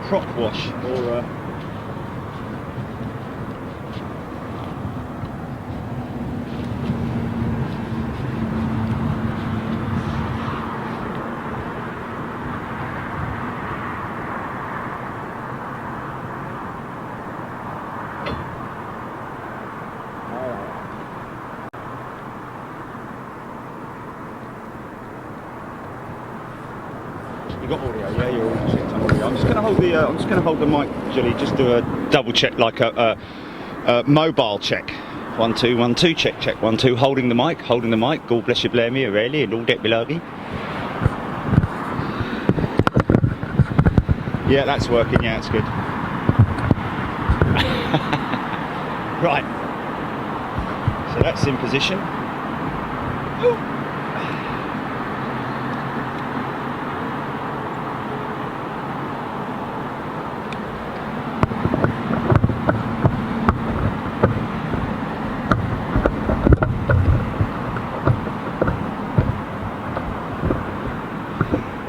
prop wash or you got audio, yeah, you're all checked on audio. I'm just going to hold the mic, Julie, just do a double check, like a mobile check. 1 2 1 2, check 1 2, holding the mic, God bless you, blame me, really, and all that below me. Yeah, that's working, yeah, it's good. Right, so that's in position. Ooh.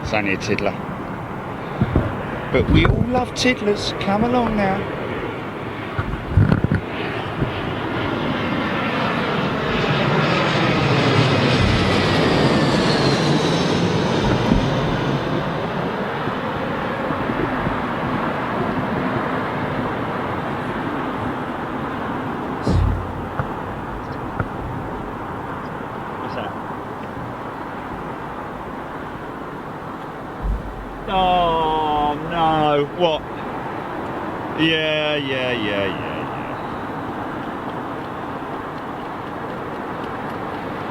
It's only a tiddler, but we all love tiddlers. Come along now. What's that? Oh no, what? Yeah.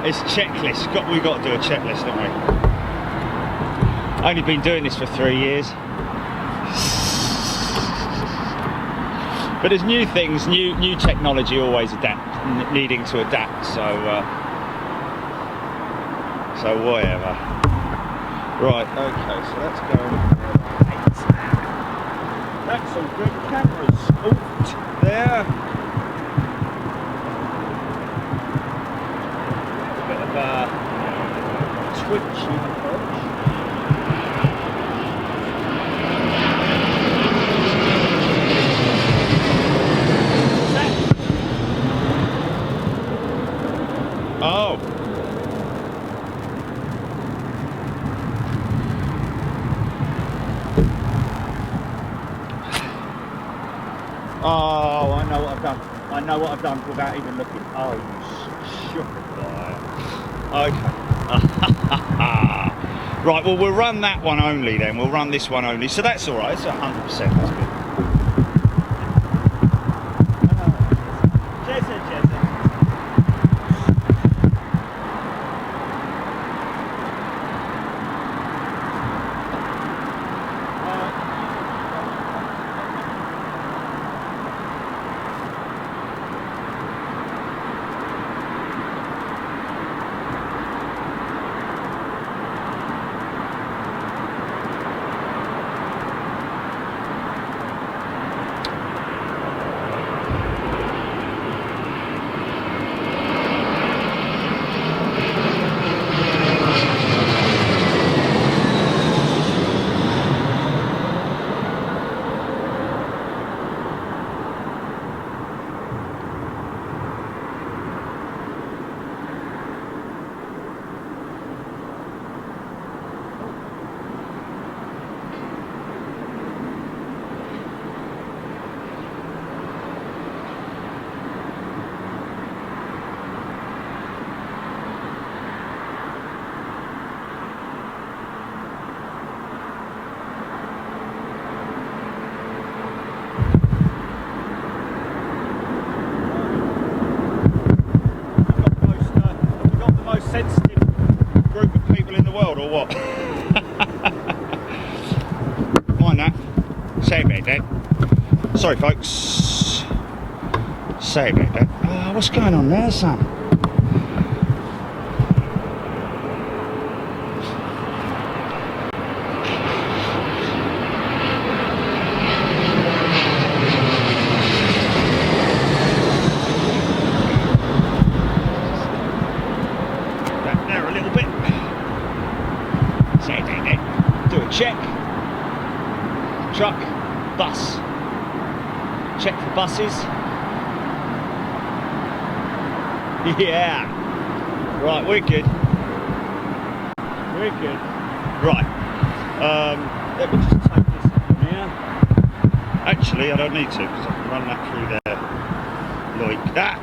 It's checklist. We've got to do a checklist, haven't we? Only been doing this for 3 years. But there's new things, new technology always needing to adapt, so whatever. Right, okay, so that's going 8. That's all good. Cameras alt there. A bit of a twitchy approach. Oh. Oh, I know what I've done. I know what I've done without even looking. Oh, you okay. Right, well, we'll run that one only then. We'll run this one only. So that's all right. It's 100%. That's good. Sensitive group of people in the world, or what? Mind that. Say about that. Sorry, folks. Say about that. What's going on there, son? buses. Yeah. Right, we're good. We're good. Right. Let me just take this from here. Actually, I don't need to because I can run that through there like that.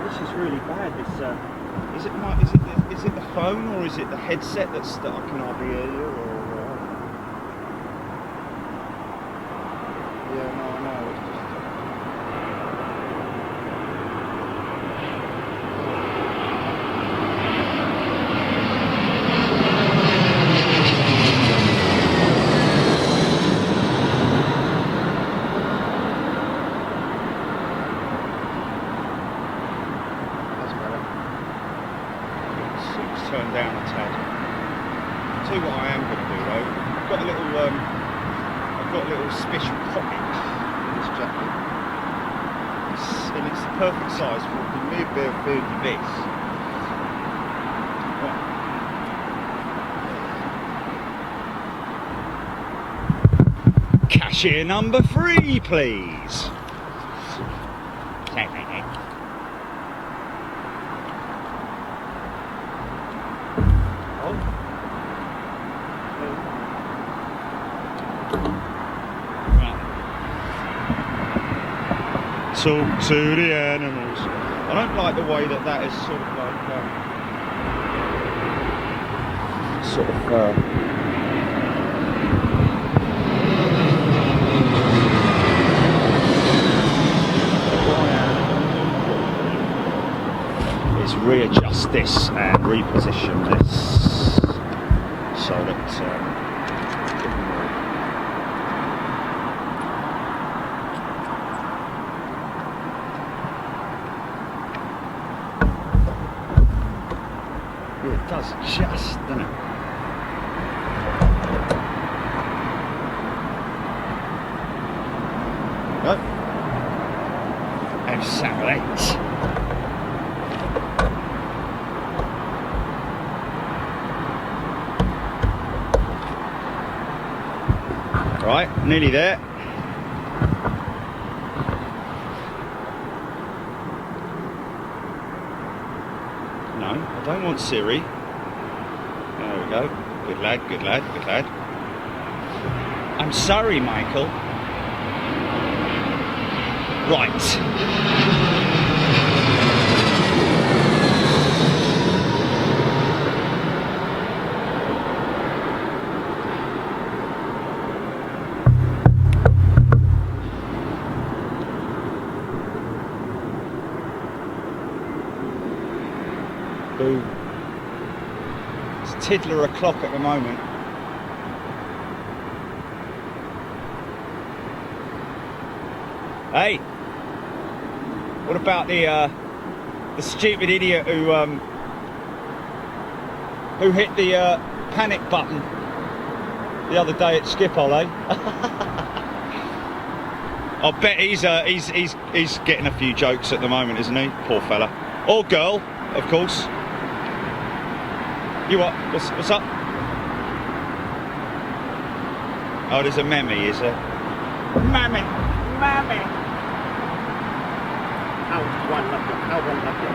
This is really bad. This is it the phone or is it the headset that I can hardly hear you? Or yeah, no, I know. It's just... Turn down a tad. I'll tell you what I am going to do though. I've got a little special pocket in this jacket, and it's the perfect size for the new bear food this. Right. Cashier number 3, please. Talk to the animals. I don't like the way that is sort of like is readjust this and reposition this so that it does just, doesn't it? Go. And satellites. Right, nearly there. No, I don't want Siri. There we go. Good lad, good lad, good lad. I'm sorry, Michael. Right. Boom. It's tiddler o'clock at the moment. Hey, what about the stupid idiot who hit the panic button the other day at Schiphol, eh? I bet he's getting a few jokes at the moment, isn't he? Poor fella. Or girl, of course. You what? What's up? Oh, there's a mammy, is there? Mammy! Mammy! How wonderful, how wonderful.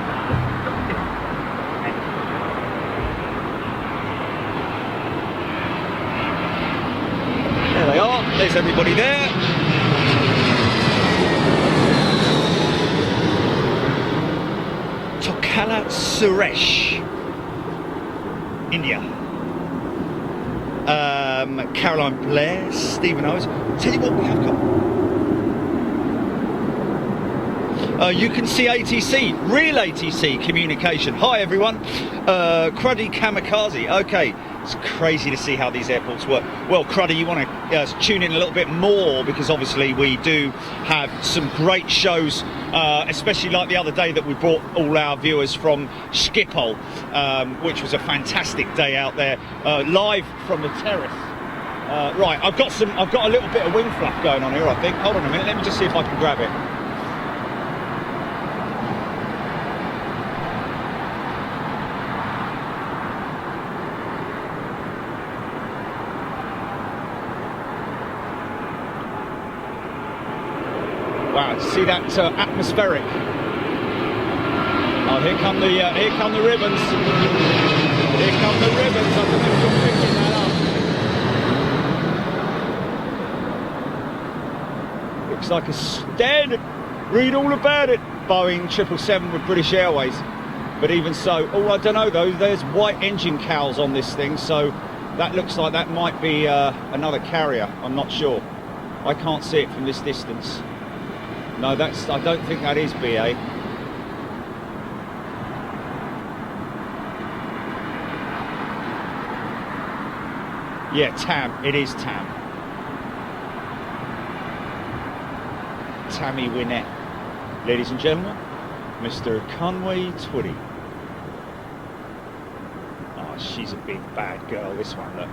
There they are, there's everybody there. Tokala Suresh, India. Caroline Blair, Stephen Owens. Tell you what we have got. You can see ATC, real ATC communication. Hi everyone, Cruddy Kamikaze. Okay, it's crazy to see how these airports work. Well, Cruddy, you want to tune in a little bit more because obviously we do have some great shows, especially like the other day that we brought all our viewers from Schiphol, which was a fantastic day out there, live from the terrace. Right, I've got a little bit of wing flap going on here, I think. Hold on a minute, let me just see if I can grab it. Wow, see that atmospheric. Oh, here come the ribbons. Here come the ribbons. I don't know if you're picking that up. Looks like a standard. Read all about it. Boeing 777 with British Airways. But even so, oh, I don't know though. There's white engine cowls on this thing, so that looks like that might be another carrier. I'm not sure. I can't see it from this distance. No, that's. I don't think that is BA. Yeah, TAM. It is TAM. Tammy Wynette. Ladies and gentlemen, Mr. Conway Twitty. Oh, she's a big bad girl, this one, look.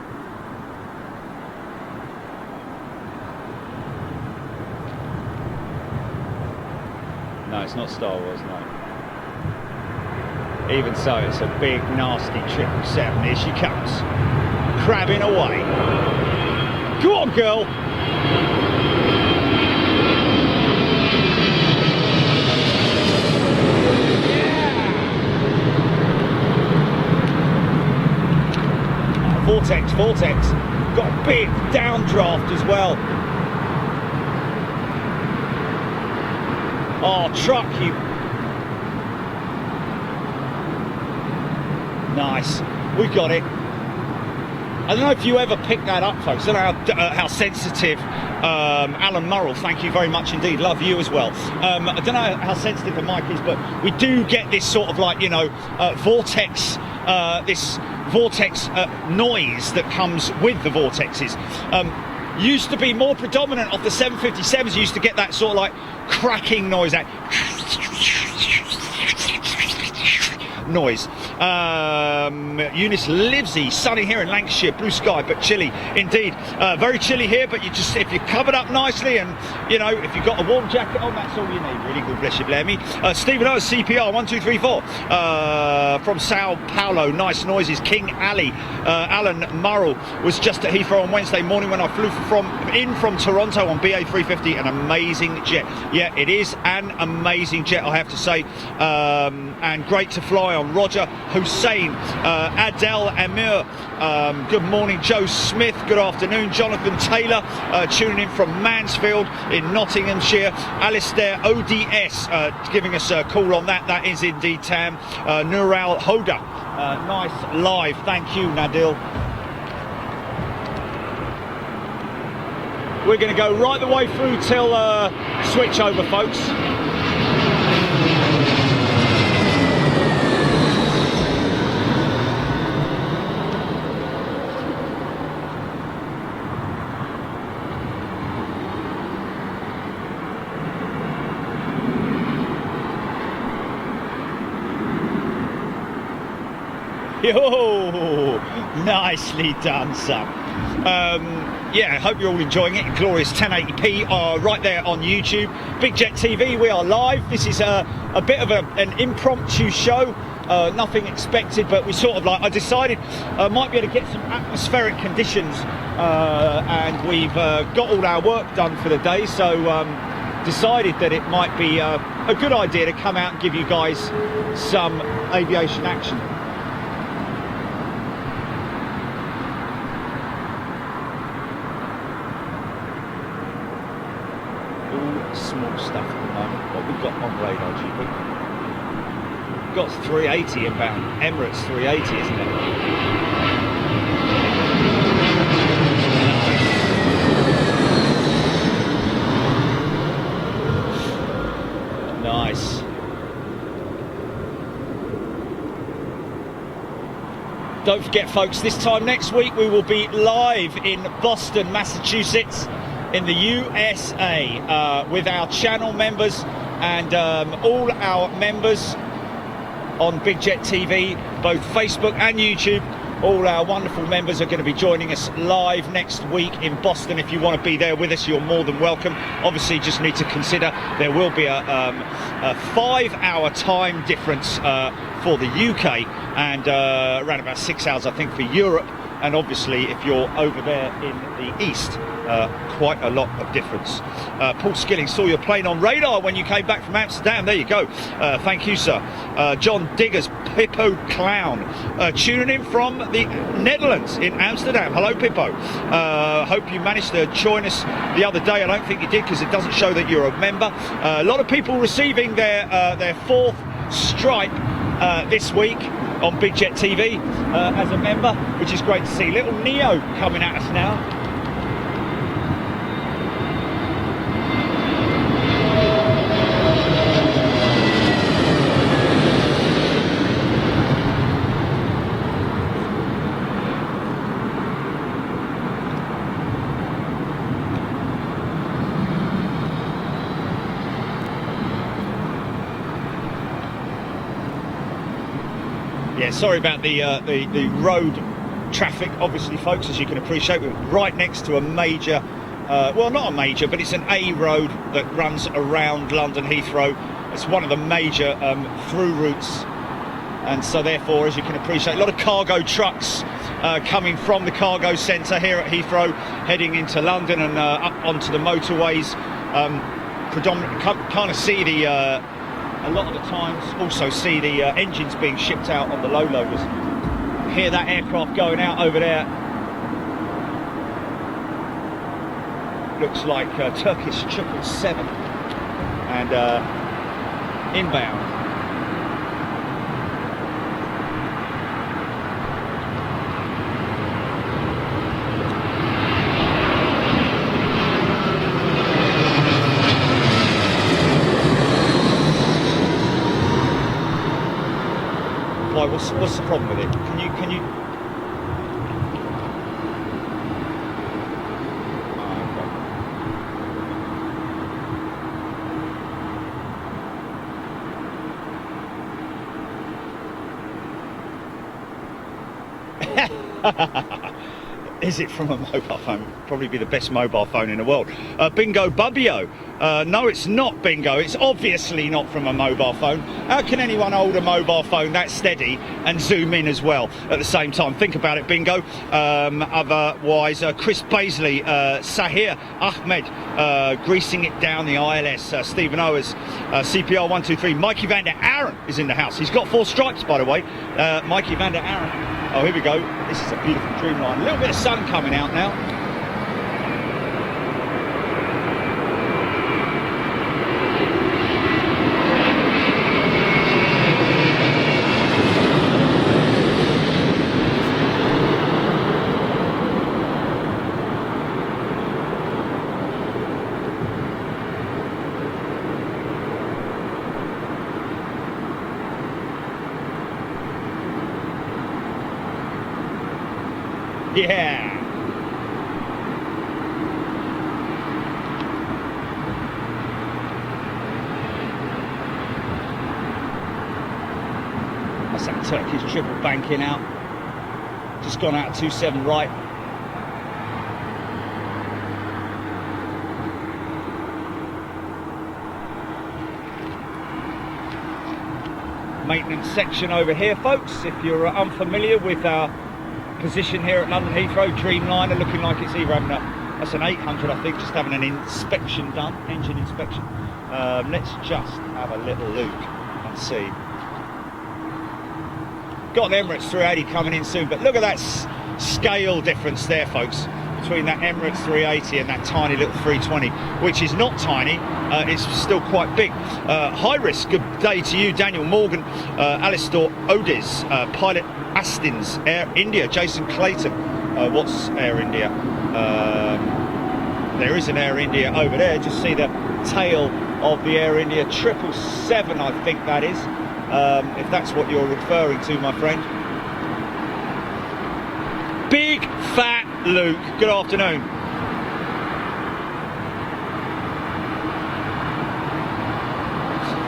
No, it's not Star Wars, no. Even so, it's a big, nasty 777. Here she comes. Crabbing away. Go on, girl. Vortex, got a big downdraft as well. Oh, truck, you. Nice, we got it. I don't know if you ever picked that up, folks. I don't know how sensitive. Alan Murrell, thank you very much indeed. Love you as well. I don't know how sensitive the mic is, but we do get this sort of like, you know, vortex, this vortex noise that comes with the vortexes. Used to be more predominant of the 757s. Used to get that sort of like cracking noise, that noise. Eunice Livesey, sunny here in Lancashire, blue sky but chilly indeed. Very chilly here, but you just, if you're covered up nicely and you know, if you've got a warm jacket on, that's all you need. Really good, bless you, Blamey. Stephen O, CPR 1234 from Sao Paulo, nice noises. King Ali, Alan Murrell was just at Heathrow on Wednesday morning when I flew from Toronto on BA 350. An amazing jet. Yeah, it is an amazing jet, I have to say, and great to fly on. Roger Hussein, Adele Amir, good morning. Joe Smith, good afternoon. Jonathan Taylor, tuning in from Mansfield in Nottinghamshire. Alistair ODS, giving us a call on that. That is indeed TAM. Nural Hoda, nice live. Thank you, Nadil. We're going to go right the way through till switch over, folks. Yo, nicely done, son. Yeah, I hope you're all enjoying it. Glorious 1080p right there on YouTube. Big Jet TV, we are live. This is a bit of an impromptu show. Nothing expected, but we sort of like, I decided I might be able to get some atmospheric conditions, and we've got all our work done for the day, so decided that it might be a good idea to come out and give you guys some aviation action. Small stuff at the moment. What we've got on radar, GP? We've got 380 inbound. Emirates 380, isn't it? Nice. Don't forget, folks, this time next week we will be live in Boston, Massachusetts, in the USA, with our channel members and all our members on Big Jet TV, both Facebook and YouTube. All our wonderful members are going to be joining us live next week in Boston. If you want to be there with us, you're more than welcome. Obviously, just need to consider there will be a 5-hour time difference for the UK and around about 6 hours, I think, for Europe. and obviously if you're over there in the east, quite a lot of difference. Paul Skilling, saw your plane on radar when you came back from Amsterdam. There you go. Thank you, sir. John Diggers, Pippo Clown, tuning in from the Netherlands in Amsterdam. Hello, Pippo. Hope you managed to join us the other day. I don't think you did because it doesn't show that you're a member. A lot of people receiving their 4th stripe this week on Big Jet TV as a member, which is great to see. Little Neo coming at us now. Yeah, sorry about the road traffic, obviously, folks, as you can appreciate. We're right next to a major, well, not a major, but it's an A road that runs around London Heathrow. It's one of the major through routes, and so therefore, as you can appreciate, a lot of cargo trucks coming from the cargo centre here at Heathrow, heading into London and up onto the motorways. Predominantly, kind of see the a lot of the times also see the engines being shipped out on the low loaders. Hear that aircraft going out over there. Looks like Turkish 777 and inbound. What's the problem with it? Can you? Is it from a mobile phone? Probably be the best mobile phone in the world. Bingo Bubbio. No, it's not Bingo. It's obviously not from a mobile phone. How can anyone hold a mobile phone that steady and zoom in as well at the same time? Think about it, Bingo. Otherwise, Chris Paisley, Sahir Ahmed, greasing it down the ILS. Stephen Owers, CPR 123. Mikey van der Aren is in the house. He's got 4 stripes, by the way. Mikey van der Aren. Oh, here we go. This is a beautiful Dreamline. A little bit of sun coming out now. Yeah. That's that Turkish triple banking out. Just gone out 27 right. Maintenance section over here, folks. If you're unfamiliar with our position here at London Heathrow, Dreamliner looking like it's either having that's an 800, I think, just having an inspection done, engine inspection. Let's just have a little look and see. Got an Emirates 380 coming in soon, but look at that scale difference there, folks, between that Emirates 380 and that tiny little 320, which is not tiny, it's still quite big. High risk, good day to you, Daniel Morgan, Alistair Odiz, Pilot Astins, Air India, Jason Clayton. What's Air India? There is an Air India over there. Just see the tail of the Air India 777, I think that is, if that's what you're referring to, my friend. Big Fat Luke, good afternoon.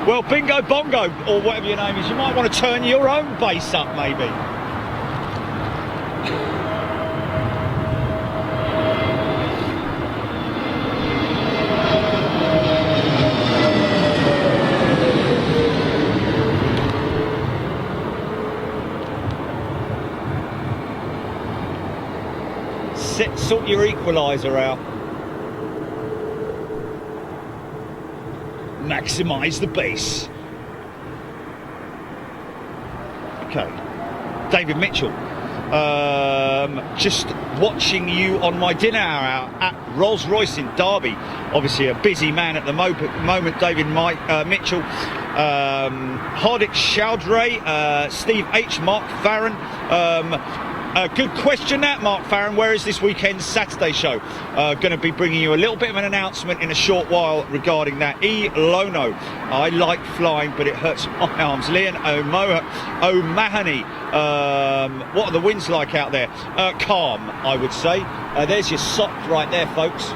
Well, Bingo Bongo, or whatever your name is, you might want to turn your own bass up, maybe. Sort your equaliser out. Maximise the bass. Okay. David Mitchell. Just watching you on my dinner hour at Rolls Royce in Derby. Obviously a busy man at the moment, David Mitchell. Hardik Chowdhury, Steve H, Mark Farron. Good question that, Mark Farron. Where is this weekend's Saturday show? Going to be bringing you a little bit of an announcement in a short while regarding that. E. Lono, I like flying, but it hurts my arms. Leon O'Mahony, what are the winds like out there? Calm, I would say. There's your sock right there, folks,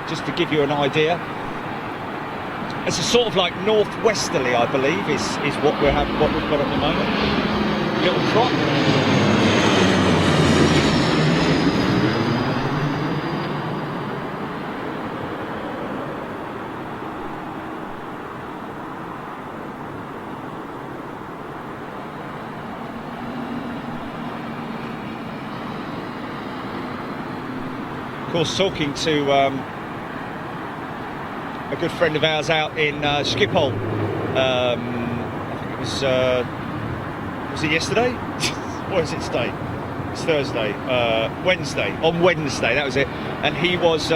just to give you an idea. It's a sort of like northwesterly, I believe, is what we've got at the moment. Little drop. Of course, talking to a good friend of ours out in Schiphol. I think it was it yesterday? What is it today? It's Thursday. Wednesday. On Wednesday, that was it. And he was,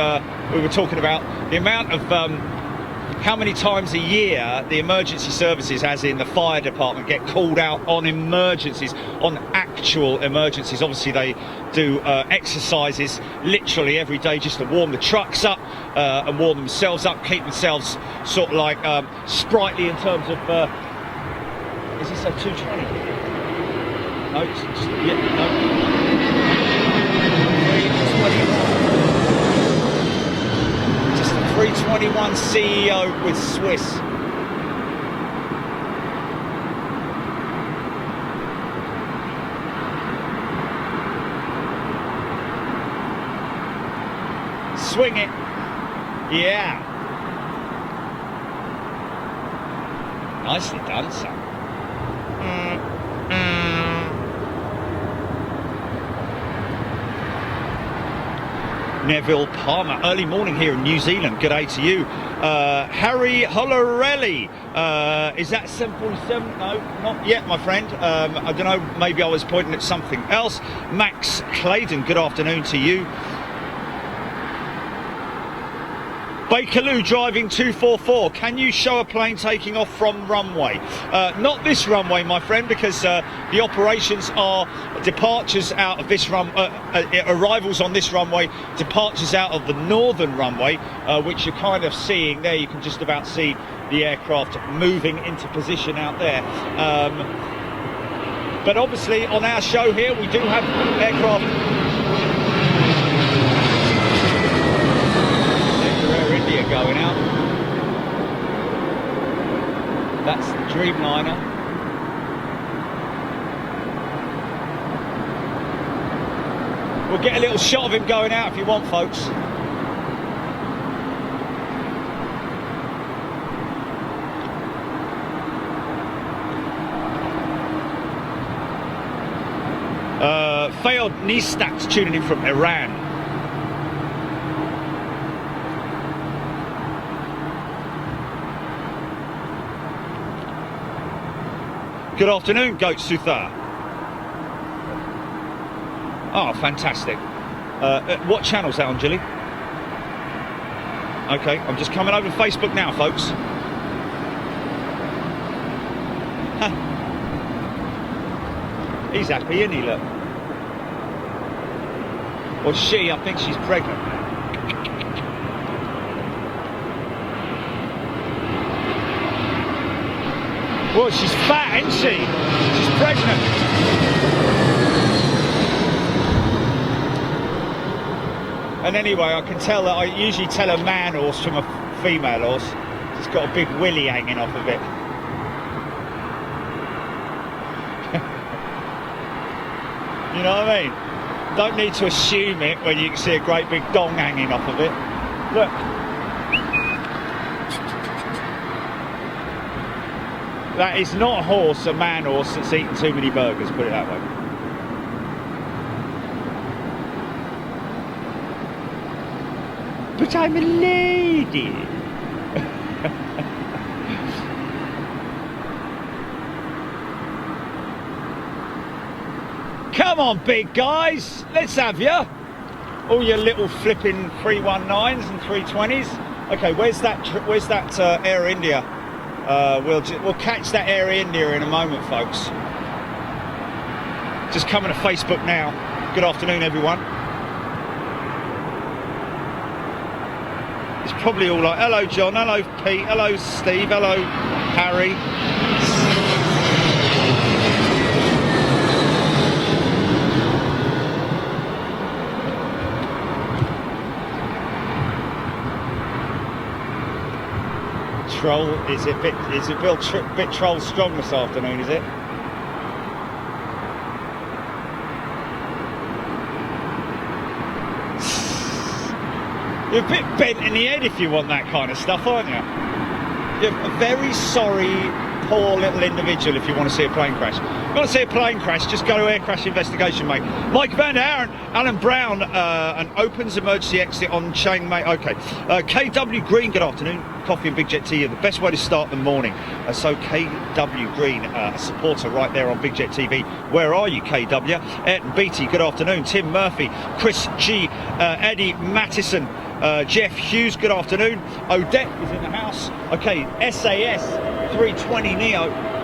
we were talking about the amount of how many times a year the emergency services, as in the fire department, get called out on emergencies, on actual emergencies. Obviously they do exercises literally every day just to warm the trucks up and warm themselves up, keep themselves sort of like sprightly in terms of is this a 220? No, it's just, yeah, no. 321. Just a 321 CEO with Swiss. Swing it. Yeah. Nicely done, son. Neville Palmer, early morning here in New Zealand. Good day to you. Harry Hollerelli, is that 747? No, not yet, my friend. I don't know, maybe I was pointing at something else. Max Claydon, good afternoon to you. Bakerloo driving 244. Can you show a plane taking off from runway? Not this runway, my friend, because the operations are departures out of this arrivals on this runway, departures out of the northern runway, which you're kind of seeing there. You can just about see the aircraft moving into position out there. But obviously on our show here, we do have aircraft. Going out. That's the Dreamliner. We'll get a little shot of him going out if you want, folks. Fayod Nistat tuning in from Iran. Good afternoon, Goat Sutha. Oh, fantastic. What channel's that on, Jilly? Okay, I'm just coming over to Facebook now, folks. Huh. He's happy, isn't he, look? Or she, I think she's pregnant. Well, she's fat, isn't she? She's pregnant. And anyway, I can tell that I usually tell a man horse from a female horse. It's got a big willy hanging off of it. You know what I mean? Don't need to assume it when you can see a great big dong hanging off of it. Look. That is not a horse, a man horse that's eaten too many burgers, put it that way. But I'm a lady. Come on, big guys, let's have ya. All your little flipping 319s and 320s. Okay, where's that Air India? We'll catch that Air India in a moment, folks. Just coming to Facebook now. Good afternoon, everyone. It's probably all like, hello John, hello Pete, hello Steve, hello Harry. Troll, is it bit troll strong this afternoon, is it? You're a bit bent in the head if you want that kind of stuff, aren't you? You're a very sorry, poor little individual if you want to see a plane crash. If you want to see a plane crash, just go to air crash investigation, mate. Mike Van Aaron, Alan Brown, and opens emergency exit on chain, mate. Okay. KW Green, good afternoon. Coffee and Big Jet Tea are the best way to start the morning. So KW Green, a supporter right there on Big Jet TV. Where are you, KW? Ed and Beatty, good afternoon. Tim Murphy, Chris G, Eddie Mattison, Jeff Hughes, good afternoon. Odette is in the house. Okay, SAS 320 Neo.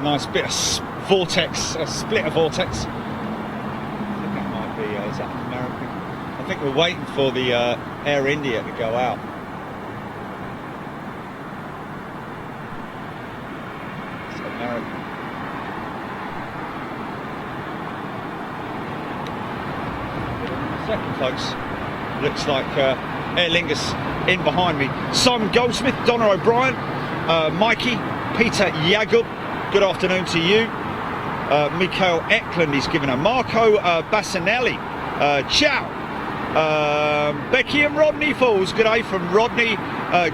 Nice bit of Vortex, a split of Vortex. I think that might be, is that American? I think we're waiting for the Air India to go out. It's American. Second, folks. Looks like Aer Lingus in behind me. Simon Goldsmith, Donna O'Brien, Mikey, Peter Yagub. Good afternoon to you. Mikhail Eklund is given a Marco Bassinelli. Ciao. Becky and Rodney Falls. Good day from Rodney.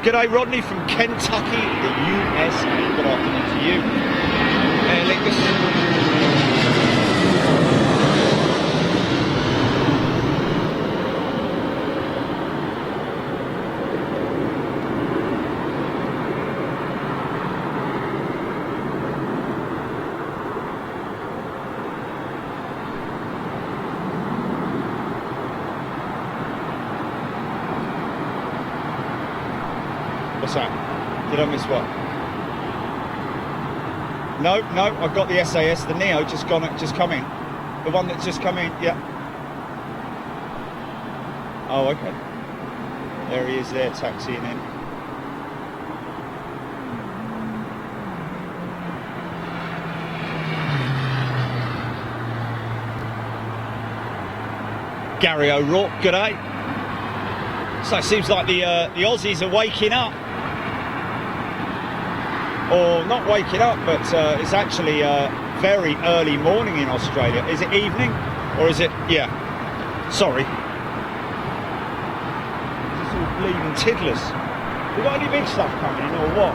Good day, Rodney from Kentucky, the USA. Good afternoon to you. Aer Lingus. What's that? Did I miss what? No, I've got the SAS, the Neo just come in. The one that's just come in, yeah. Oh, okay. There he is there, taxiing in. Gary O'Rourke, good day. So it seems like the Aussies are waking up. Or not waking up, but it's actually very early morning in Australia. Is it evening? Or is it, yeah, sorry. It's all bleeding tiddlers. We got any big stuff coming in or what?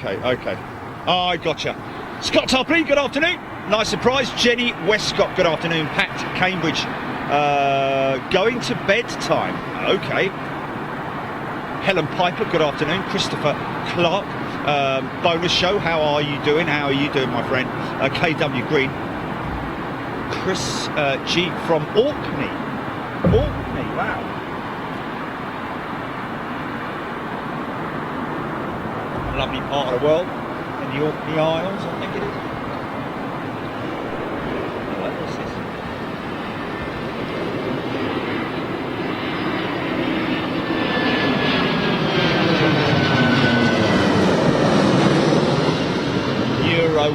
Okay. Oh, I gotcha. Scott Topley, good afternoon. Nice surprise. Jenny Westcott, good afternoon. Pat Cambridge, going to bed time. Okay. Helen Piper, good afternoon. Christopher Clark, bonus show. How are you doing? How are you doing, my friend? KW Green. Chris G from Orkney. Wow. A lovely part of the world in the Orkney Isles, I think it is. What's this?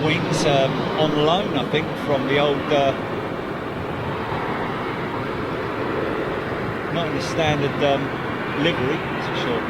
Wings on loan, I think, from the old not in the standard livery, that's for sure.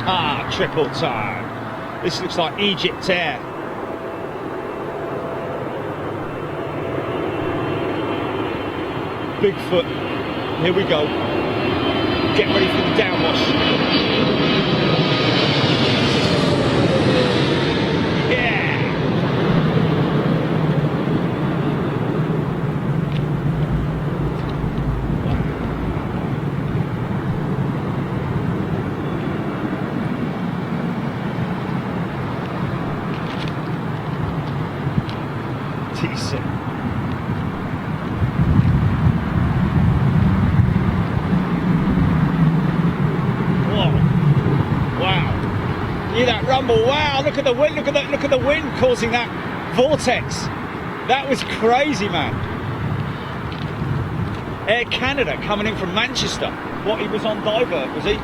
Ah, triple time. This looks like Egypt Air. Bigfoot. Here we go. Get ready for the downwash. Yeah. Decent. Whoa. Wow. Hear that rumble? Wow, look at the wind, look at the wind causing that vortex. That was crazy, man. Air Canada coming in from Manchester. What, he was on divert, was he?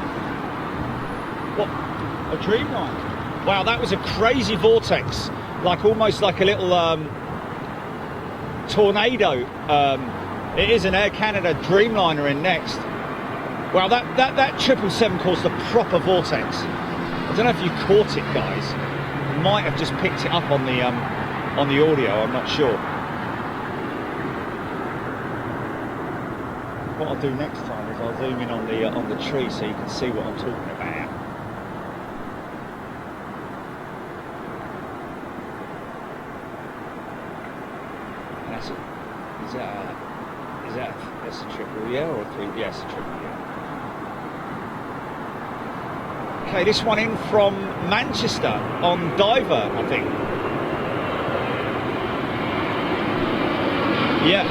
What, a Dreamliner? Wow, that was a crazy vortex. Like almost like a little tornado. It is an Air Canada Dreamliner in next. Wow, that 777 caused a proper vortex. I don't know if you caught it, guys. You might have just picked it up on the audio. I'm not sure. What I'll do next time is I'll zoom in on the tree so you can see what I'm talking about. That's a triple, yeah, or a three? Yes, a triple, yeah. Okay, this one in from Manchester on diver, I think. Yeah.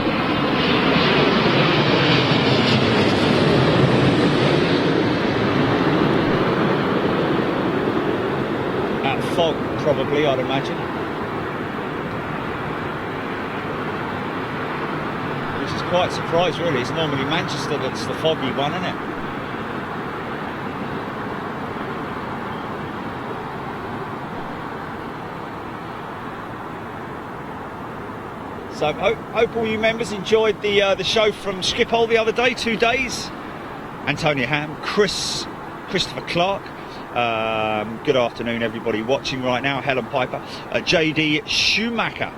At fog, probably, I'd imagine. Quite surprised, really. It's normally Manchester that's the foggy one, isn't it? So hope all you members enjoyed the show from Schiphol the other day, 2 days. Antonia Ham, Christopher Clark. Good afternoon, everybody watching right now. Helen Piper, JD Schumacher.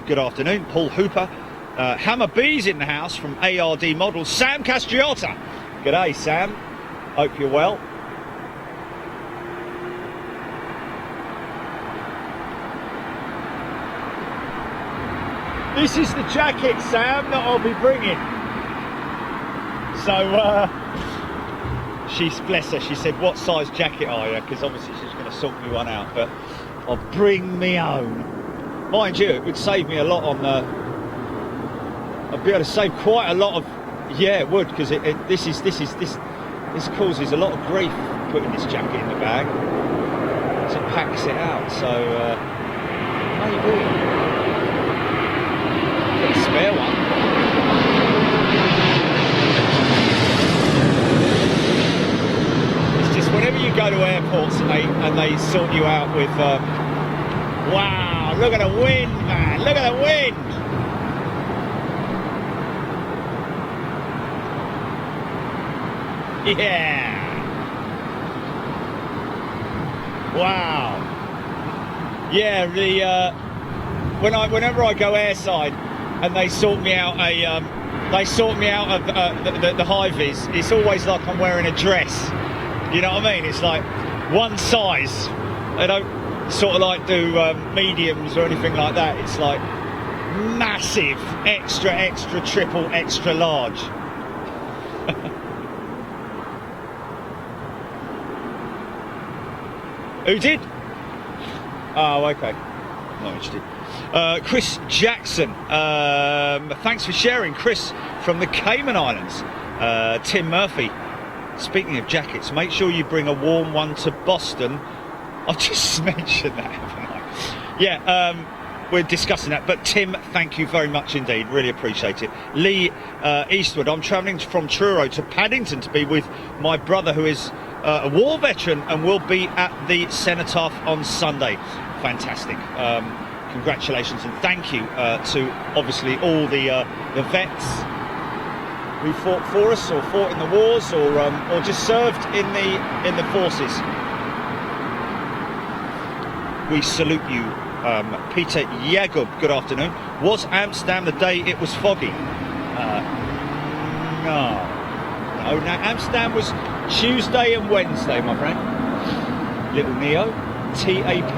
Good afternoon, Paul Hooper. Hammer B's in the house from ARD Models. Sam Castriota. G'day, Sam. Hope you're well. This is the jacket, Sam, that I'll be bringing. So, she's, bless her, she said, what size jacket are you? Because obviously she's going to sort me one out, but I'll bring me own. Mind you, it would save me a lot on the... I'd be able to save quite a lot of, yeah, it would, because this causes a lot of grief putting this jacket in the bag. So it packs it out. So how you doing? Got a spare one. It's just whenever you go to airports and they sort you out with, wow, look at the wind, man, look at the wind. Yeah. Wow. Yeah. Whenever I go airside and they sort me out of the high vis, it's always like I'm wearing a dress. You know what I mean? It's like one size. sort of like do mediums or anything like that. It's like massive, extra, triple, extra large. Who did? Oh, okay. Not interested. Chris Jackson. Thanks for sharing, Chris from the Cayman Islands. Tim Murphy. Speaking of jackets, make sure you bring a warm one to Boston. I've just mentioned that, haven't I? Yeah, we're discussing that. But Tim, thank you very much indeed. Really appreciate it. Lee Eastwood. I'm travelling from Truro to Paddington to be with my brother, who is a war veteran and will be at the Cenotaph on Sunday. Fantastic. Congratulations and thank you to obviously all the vets who fought for us or fought in the wars or just served in the forces. We salute you. Peter Yagub, good afternoon. Was Amsterdam the day it was foggy? No, Amsterdam was Tuesday and Wednesday, my friend. Little Neo, TAP.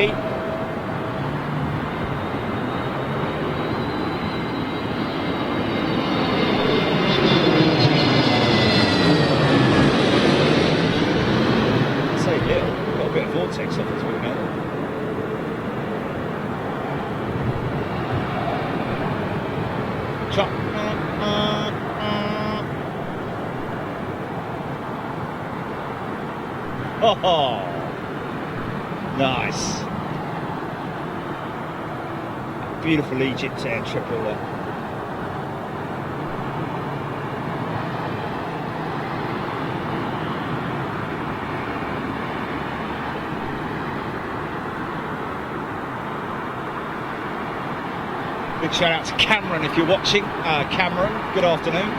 I say little, got a bit of Vortex off as well now. Chop. Oh, nice. Beautiful Egypt Air triple there. Big shout out to Cameron if you're watching. Cameron, good afternoon.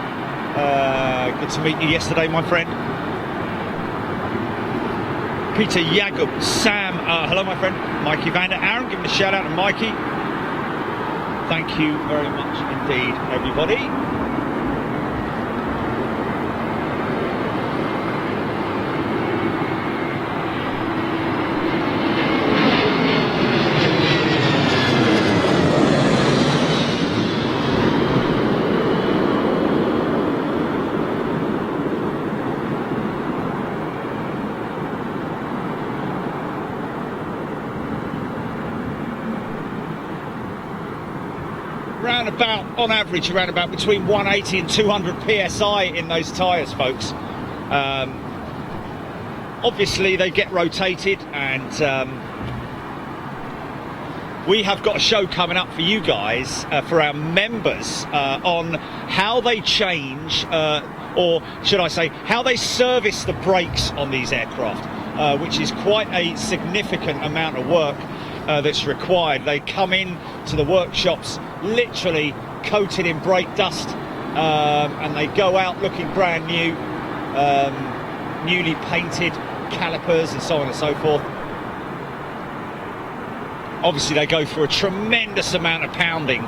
Good to meet you yesterday, my friend. Peter Yagub, Sam, hello my friend, Mikey Vander Aaron, giving a shout out to Mikey. Thank you very much indeed, everybody. On average, around about between 180 and 200 psi in those tyres, folks. Obviously, they get rotated, and we have got a show coming up for you guys, for our members, on how they change, or should I say, how they service the brakes on these aircraft, which is quite a significant amount of work that's required. They come in to the workshops literally coated in brake dust, and they go out looking brand new, newly painted calipers and so on and so forth. Obviously they go through a tremendous amount of pounding.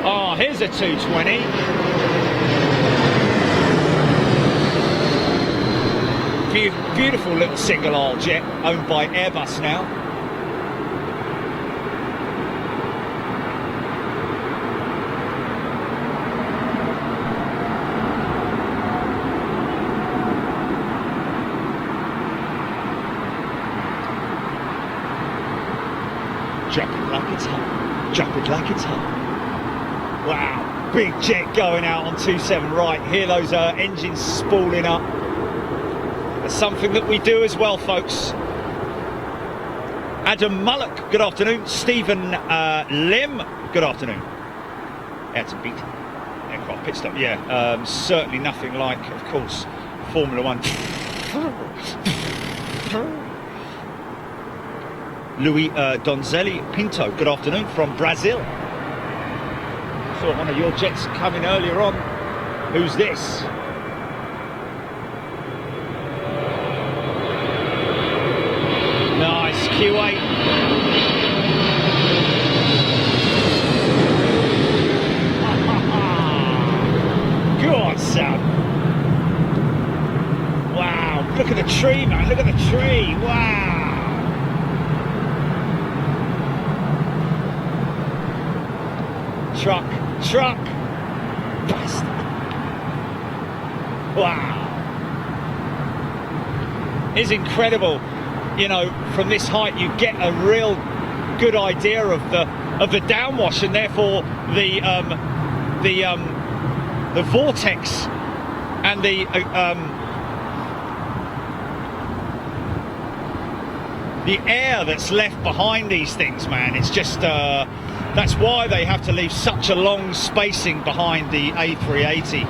Oh, here's a 220. Beautiful little single aisle jet owned by Airbus now. Drop it like it's hot. Drop it like it's hot. Wow, big jet going out on 27 right. Hear those engines spooling up. That's something that we do as well, folks. Adam Mullock, good afternoon. Stephen Lim, good afternoon. Had to beat aircraft pit stop. Yeah, certainly nothing like, of course, Formula One. Louis Donzelli Pinto, good afternoon from Brazil. Saw one of your jets coming earlier on. Who's this? Nice, Q8. Go on, Sam. Wow, look at the tree, man. Look at the tree. Wow. Truck. Bastard. Wow. It's incredible. You know, from this height you get a real good idea of the downwash, and therefore the vortex and the air that's left behind these things, man. It's just that's why they have to leave such a long spacing behind the A380,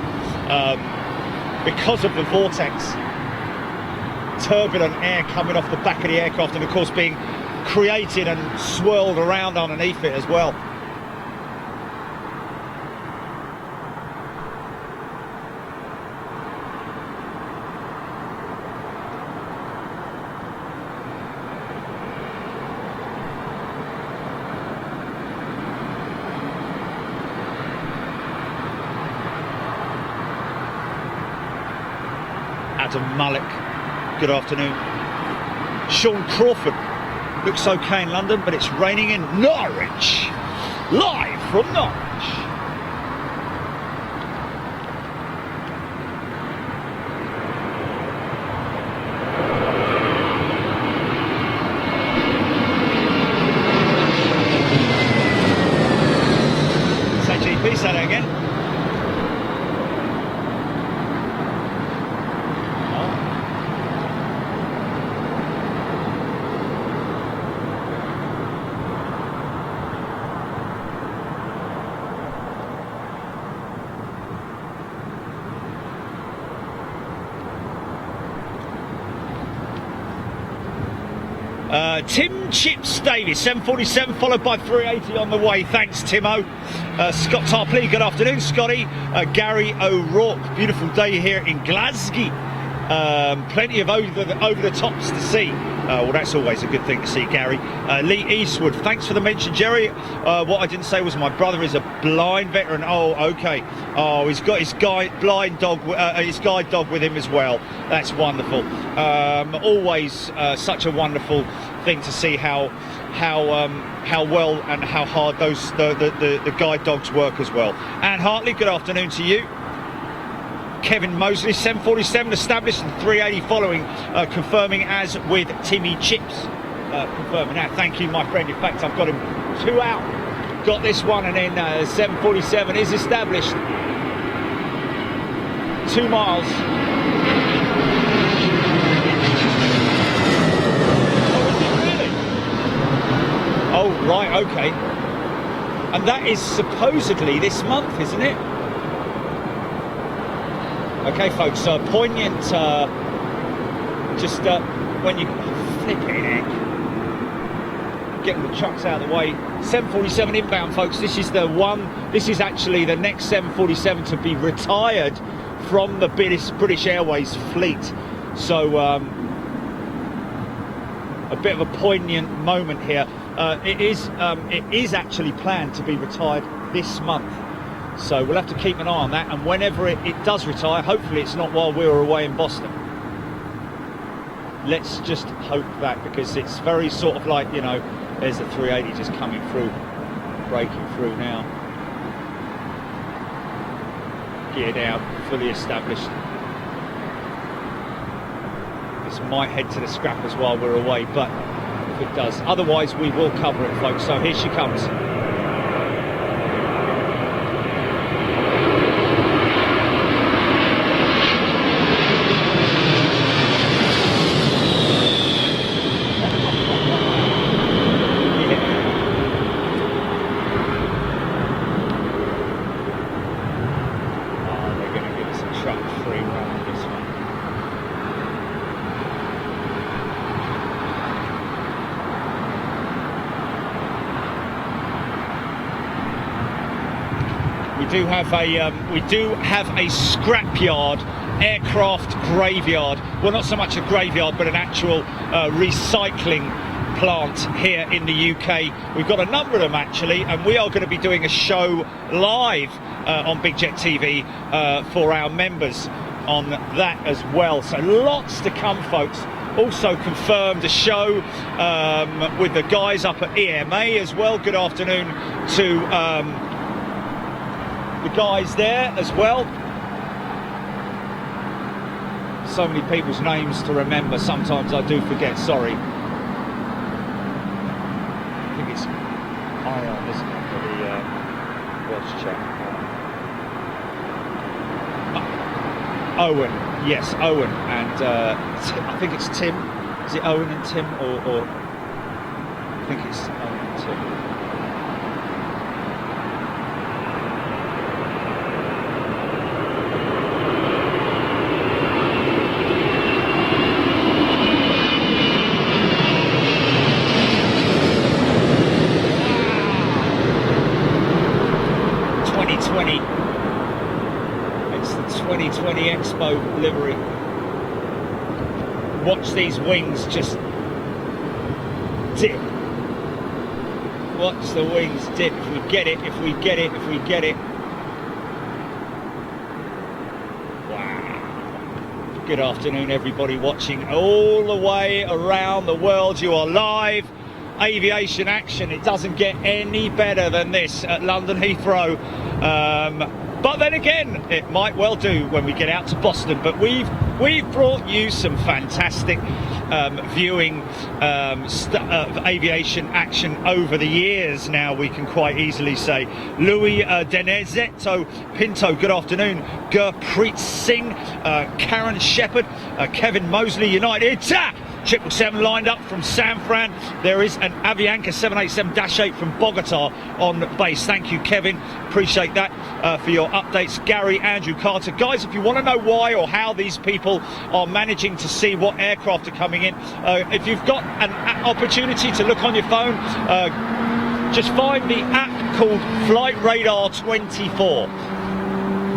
because of the vortex, turbulent air coming off the back of the aircraft, and of course being created and swirled around underneath it as well. Adam Mullock, good afternoon. Sean Crawford, looks okay in London, but it's raining in Norwich. Live from Norwich. Say GP, say that again. Tim Chips Davis, 747 followed by 380 on the way. Thanks, Timo. Scott Tarpley, good afternoon, Scotty. Gary O'Rourke, beautiful day here in Glasgow. Plenty of over the tops to see. Well, that's always a good thing to see, Gary. Lee Eastwood, thanks for the mention, Jerry. What I didn't say was my brother is a blind veteran. Oh, okay. Oh, he's got his guide dog with him as well. That's wonderful. Always such a wonderful thing to see how well and how hard the guide dogs work as well. Anne Hartley, good afternoon to you. Kevin Mosley, 747 established and 380 following, confirming as with Timmy Chips. Confirming that. Thank you, my friend. In fact, I've got him 2 out. Got this one, and then 747 is established. 2 miles. Oh, is it really? Oh, right, okay. And that is supposedly this month, isn't it? Okay, folks, poignant, just when you flip it, heck. Getting the trucks out of the way. 747 inbound, folks. This is the one, this is actually the next 747 to be retired from the British Airways fleet. So, a bit of a poignant moment here. It is actually planned to be retired this month. So we'll have to keep an eye on that, and whenever it does retire, hopefully it's not while we're away in Boston. Let's just hope that, because it's very sort of like, you know, there's the 380 just coming through, breaking through now. Geared out, fully established. This might head to the scrappers while we're away, but if it does, otherwise we will cover it, folks. So here she comes. We do have a scrapyard, aircraft graveyard. Well, not so much a graveyard, but an actual recycling plant here in the UK. We've got a number of them actually, and we are going to be doing a show live on Big Jet TV for our members on that as well. So lots to come, folks. Also confirmed a show with the guys up at EMA as well. Good afternoon to the guys there as well. So many people's names to remember, sometimes I do forget, sorry. I think it's Ion, isn't it, for the watch chat. Owen, yes, Owen, and I think it's Tim. Is it Owen and Tim, or I think it's Owen and Tim. 2020 Expo livery. Watch these wings just dip. Watch the wings dip. If we get it, if we get it, if we get it. Wow. Good afternoon, everybody watching all the way around the world. You are live. Aviation action. It doesn't get any better than this at London Heathrow. But then again, it might well do when we get out to Boston. But we've brought you some fantastic viewing aviation action over the years now, we can quite easily say. Louis Denezetto Pinto, good afternoon. Gurpreet Singh, Karen Shepherd, Kevin Mosley United. 777 lined up from San Fran. There is an Avianca 787-8 from Bogota on base. Thank you, Kevin. Appreciate that for your updates. Gary, Andrew, Carter. Guys, if you want to know why or how these people are managing to see what aircraft are coming in, if you've got an opportunity to look on your phone, just find the app called Flight Radar 24.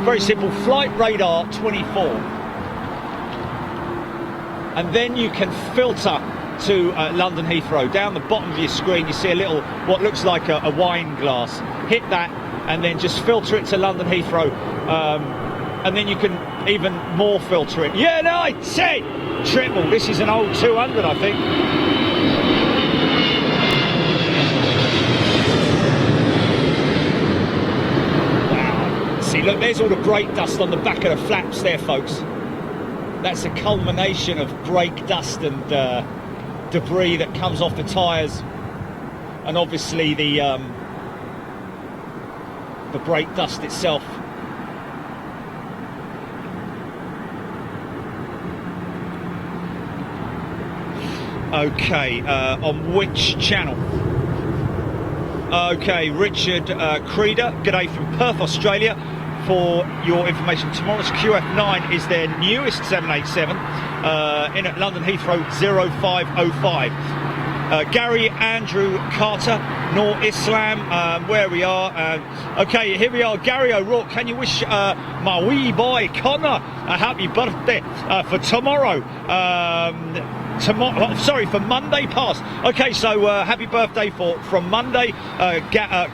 Very simple, Flight Radar 24. And then you can filter to London Heathrow. Down the bottom of your screen you see a little, what looks like a wine glass. Hit that and then just filter it to London Heathrow, and then you can even more filter it. Yeah, no, I say triple. This is an old 200, I think. Wow. See, look, there's all the brake dust on the back of the flaps there, folks. That's a culmination of brake dust and debris that comes off the tyres, and obviously the brake dust itself. Okay, on which channel? Okay, Richard Creeder, g'day from Perth, Australia. For your information, tomorrow's QF9 is their newest 787 in at London Heathrow 0505. Gary, Andrew, Carter, Noor Islam, where we are. Okay, here we are. Gary O'Rourke, can you wish my wee boy Connor a happy birthday for tomorrow? For Monday past. Okay, so happy birthday from Monday,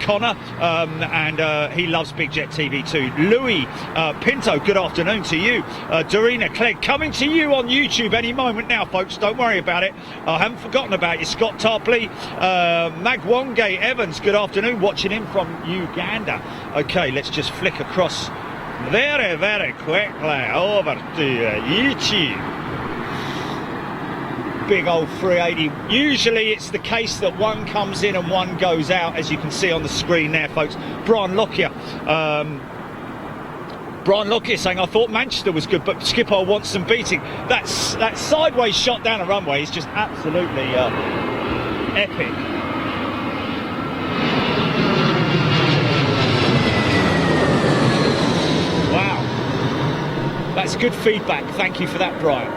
Connor, and he loves Big Jet TV too. Louis Pinto, good afternoon to you. Dorina Clegg, coming to you on YouTube any moment now, folks. Don't worry about it. I haven't forgotten about you. Scott Tarpley, Magwonge Evans, good afternoon. Watching in from Uganda. Okay, let's just flick across very, very quickly over to YouTube. Big old 380. Usually it's the case that one comes in and one goes out, as you can see on the screen there, folks. Brian Lockyer saying, I thought Manchester was good, but Schiphol wants some beating. That sideways shot down a runway is just absolutely epic. Wow. That's good feedback. Thank you for that, Brian.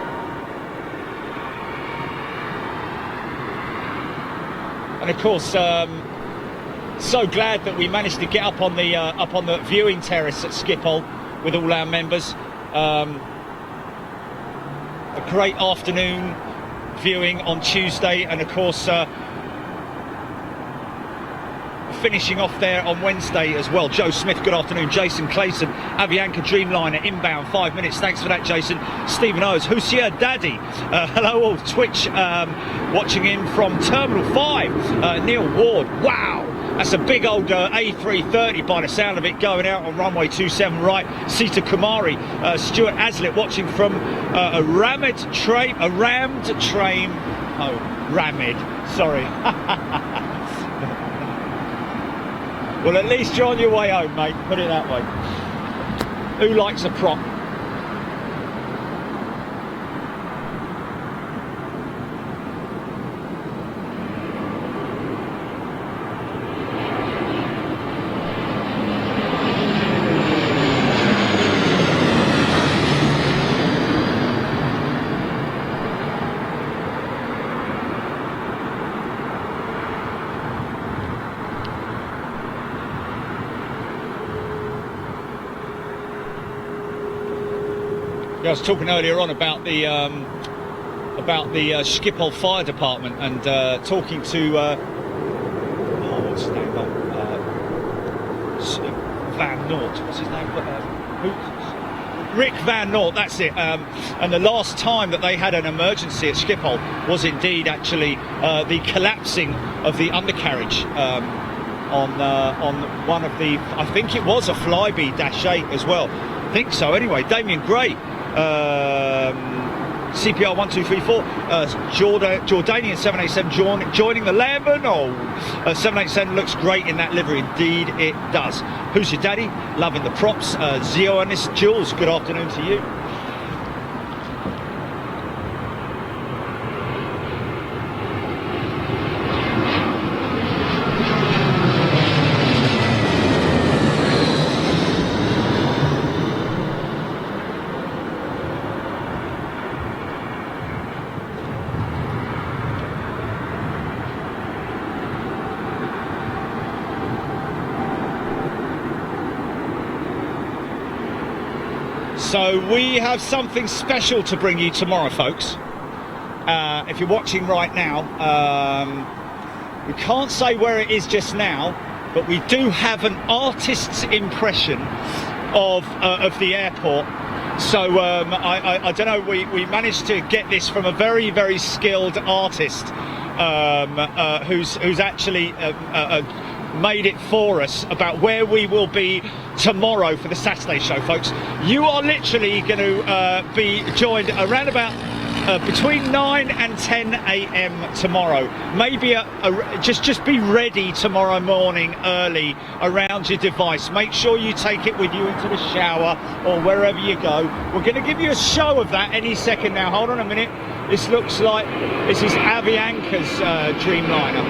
And of course, so glad that we managed to get up on the viewing terrace at Schiphol with all our members. A great afternoon viewing on Tuesday, and of course finishing off there on Wednesday as well. Joe Smith, good afternoon. Jason Clayson, Avianca Dreamliner inbound, 5 minutes. Thanks for that, Jason. Stephen Owens, who's here, Daddy? Hello all. Twitch watching in from Terminal 5. Neil Ward, wow. That's a big old A330 by the sound of it, going out on runway 27 right. Sita Kumari, Stuart Aslett watching from a rammed train. Oh, rammed, sorry. Well, at least you're on your way home, mate, put it that way. Who likes a prop? I was talking earlier on about the Schiphol Fire Department and talking to what's his name? Van Noort. What's his name? Rick Van Noort. That's it. And the last time that they had an emergency at Schiphol was indeed actually the collapsing of the undercarriage on one of the. I think it was a Flybe -8 as well. I think so. Anyway, Damien Gray. CPR 1234, Jordanian 787 joining the Lambo. 787 looks great in that livery, indeed it does. Who's your daddy? Loving the props. Zionis Jules, good afternoon to you. So we have something special to bring you tomorrow, folks. If you're watching right now, we can't say where it is just now, but we do have an artist's impression of the airport. So I don't know, we managed to get this from a very, very skilled artist who's actually made it for us about where we will be tomorrow for the Saturday show, folks. You are literally going to be joined around about between 9 and 10 a.m. tomorrow. Maybe just be ready tomorrow morning early around your device. Make sure you take it with you into the shower or wherever you go. We're going to give you a show of that any second now. Hold on a minute. This looks like this is Avianca's Dreamliner.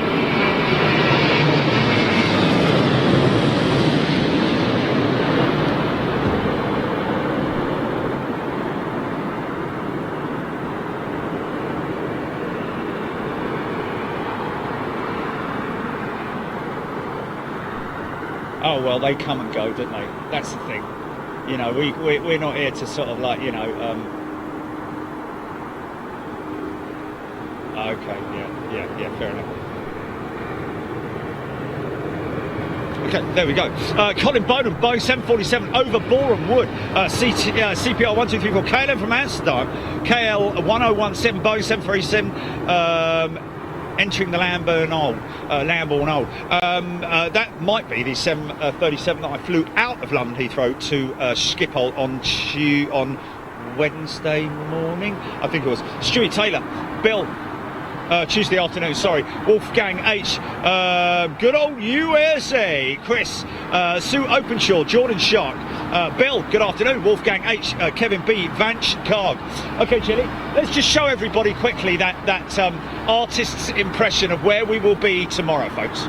Oh well, they come and go, don't they? That's the thing. You know, we're not here to sort of like, you know. Okay, yeah, fair enough. Okay, there we go. Colin Bowden, Boeing 747 over Boreham Wood. CPR 1234, KLM from Amsterdam. KL 1017, Boeing 737. Entering the Lambourne. That might be the 737 that I flew out of London Heathrow to Schiphol on Wednesday morning. I think it was. Stewie Taylor, Bill. Tuesday afternoon, sorry. Wolfgang H. Good old USA. Chris. Sue Openshaw. Jordan Shark. Bill, good afternoon. Wolfgang H. Kevin B. Vanch Carg. Okay, Chili, let's just show everybody quickly that artist's impression of where we will be tomorrow, folks.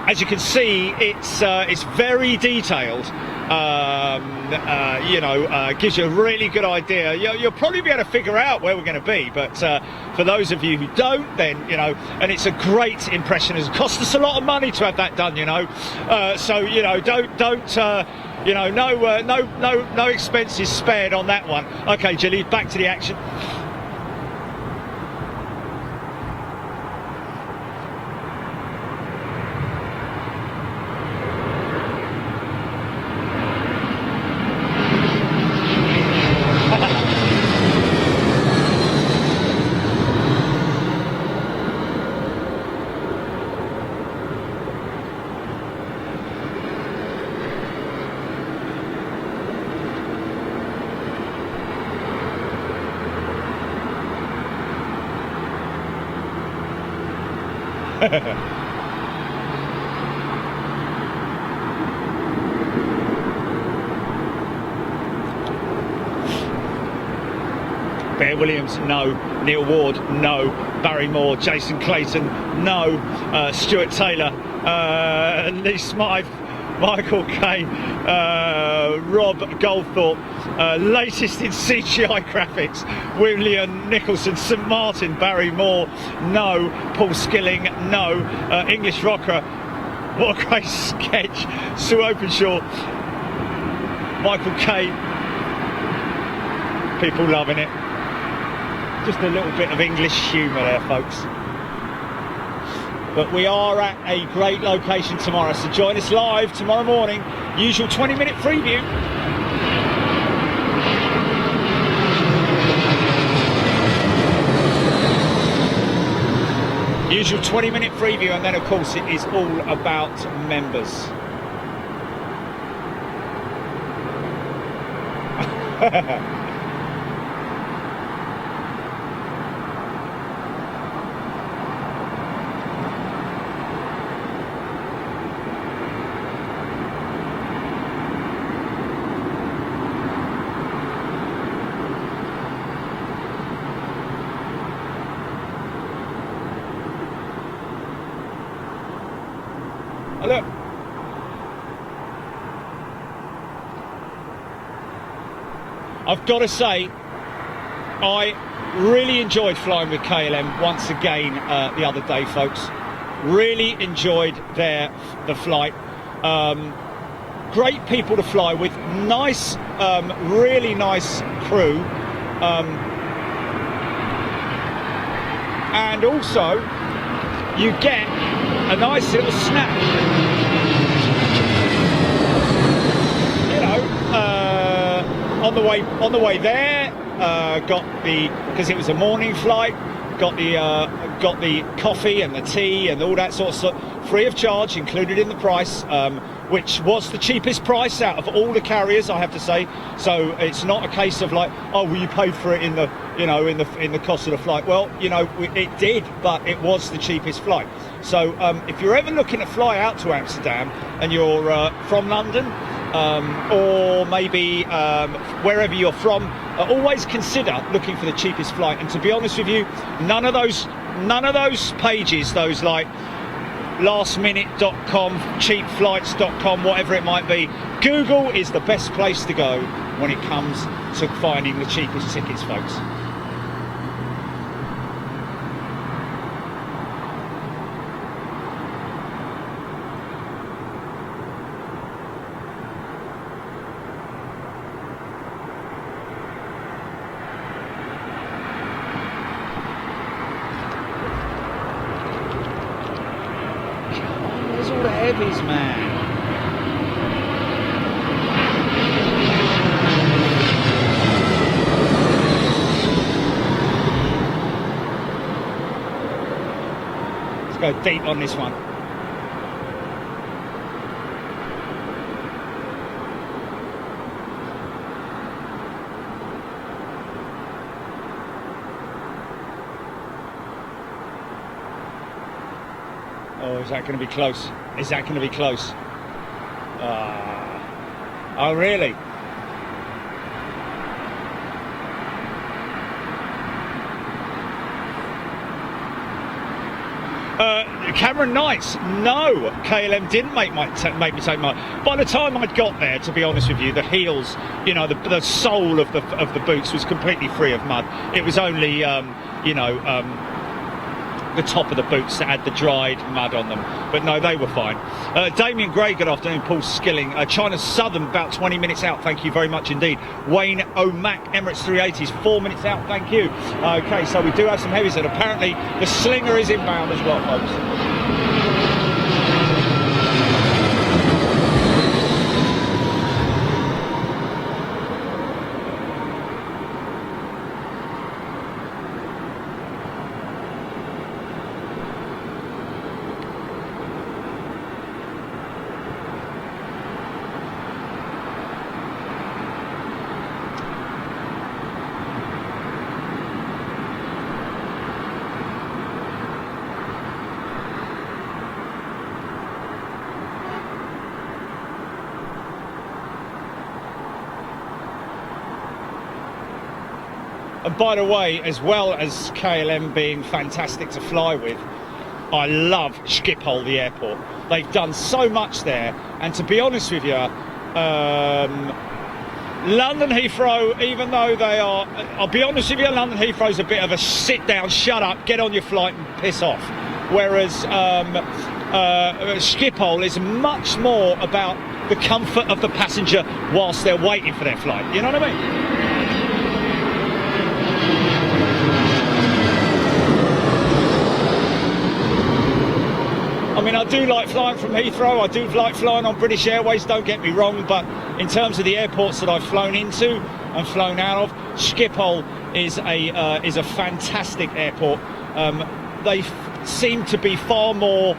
As you can see, it's very detailed. Gives you a really good idea. You'll probably be able to figure out where we're going to be, but for those of you who don't, then, you know, and it's a great impression. It's cost us a lot of money to have that done, you know. So, you know, no expenses spared on that one. Okay, Jilly, back to the action. Bear Williams, no. Neil Ward, no. Barry Moore, Jason Clayton, no. Stuart Taylor, Lee Smythe, Michael Kane, Rob Goldthorpe, latest in CGI graphics, William Nicholson, St Martin, Barry Moore, no. Paul Skilling, no. English Rocker, what a great sketch. Sue Openshaw, Michael Kane, people loving it. Just a little bit of English humour there, folks. But we are at a great location tomorrow, so join us live tomorrow morning. Usual 20-minute preview. Usual 20-minute preview, and then of course it is all about members. Look. I've got to say, I really enjoyed flying with KLM once again the other day, folks. Really enjoyed the flight. Great people to fly with. Nice, really nice crew. And also, you get a nice little snack. You know, on the way there, because it was a morning flight, got the coffee and the tea and all that sort of stuff free of charge, included in the price, which was the cheapest price out of all the carriers, I have to say. So it's not a case of like, oh, well, you paid for it in the cost of the flight. Well, you know, it did, but it was the cheapest flight. So if you're ever looking to fly out to Amsterdam and you're from London, or maybe wherever you're from, always consider looking for the cheapest flight. And to be honest with you, none of those pages, those like lastminute.com, cheapflights.com, whatever it might be, Google is the best place to go when it comes to finding the cheapest tickets, folks. All the heavies, man. Let's go deep on this one. Oh, is that going to be close? Is that going to be close? Oh, really? Cameron Knights, no, KLM didn't make me take my. By the time I'd got there, to be honest with you, the heels, you know, the sole of the boots was completely free of mud. It was only, the top of the boots that had the dried mud on them, but no, they were fine. Damien Gray, good afternoon. Paul Skilling, China Southern, about 20 minutes out, thank you very much indeed. Wayne O'Mac, Emirates 380s, 4 minutes out, thank you. Okay, so we do have some heavies, and apparently the Slinger is inbound as well, folks. And by the way, as well as KLM being fantastic to fly with, I love Schiphol, the airport. They've done so much there, and to be honest with you, London Heathrow, even though they are, I'll be honest with you, London Heathrow's a bit of a sit down, shut up, get on your flight and piss off. Whereas Schiphol is much more about the comfort of the passenger whilst they're waiting for their flight. You know what I mean? I mean, I do like flying from Heathrow, I do like flying on British Airways, don't get me wrong, but in terms of the airports that I've flown into and flown out of, Schiphol is a fantastic airport. They seem to be far more,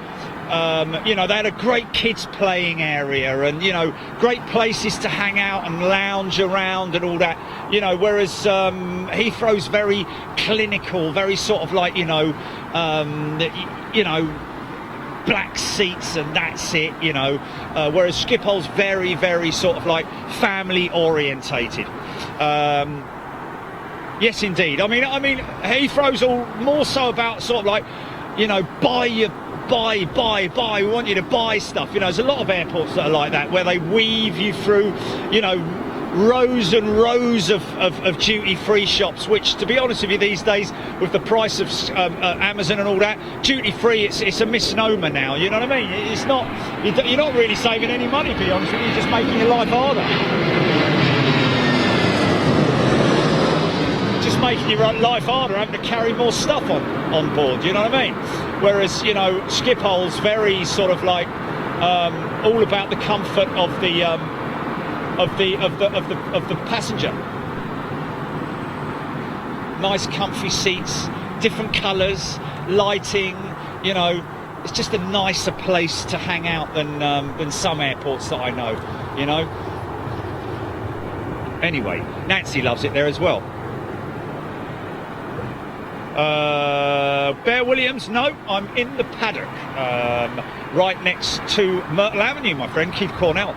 you know, they had a great kids playing area and, you know, great places to hang out and lounge around and all that, you know, whereas Heathrow's very clinical, very sort of like, you know, black seats and that's it, you know, whereas Schiphol's very, very sort of like family orientated. Yes, indeed. I mean, Heathrow's all more so about sort of like, you know, buy. We want you to buy stuff. You know, there's a lot of airports that are like that, where they weave you through, you know, rows and rows of duty-free shops, which, to be honest with you, these days, with the price of Amazon and all that, duty-free, it's a misnomer now, you know what I mean? It's not, you're not really saving any money, to be honest with you, you're just making your life harder. Just making your life harder, having to carry more stuff on board, you know what I mean? Whereas, you know, Schiphol's very sort of like all about the comfort of the passenger. Nice comfy seats, different colours, lighting, you know, it's just a nicer place to hang out than some airports that I know, you know. Anyway, Nancy loves it there as well. Bear Williams, no, I'm in the paddock, right next to Myrtle Avenue, my friend, Keith Cornell.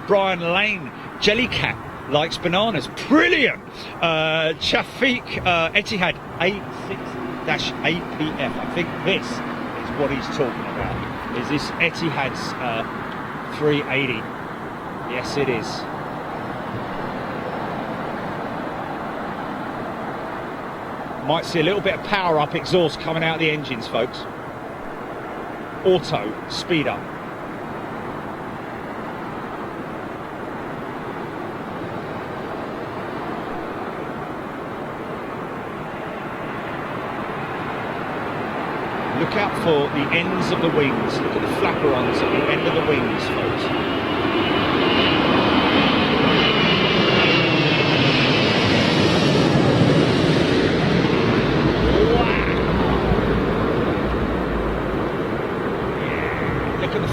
Brian Lane, Jellycat, likes bananas, brilliant. Shafiq Etihad, A6-APF, I think this is what he's talking about. Is this Etihad's 380? Yes, it is. Might see a little bit of power up exhaust coming out of the engines, folks. Auto, speed up. Look out for the ends of the wings. Look at the flaperons at the end of the wings, folks.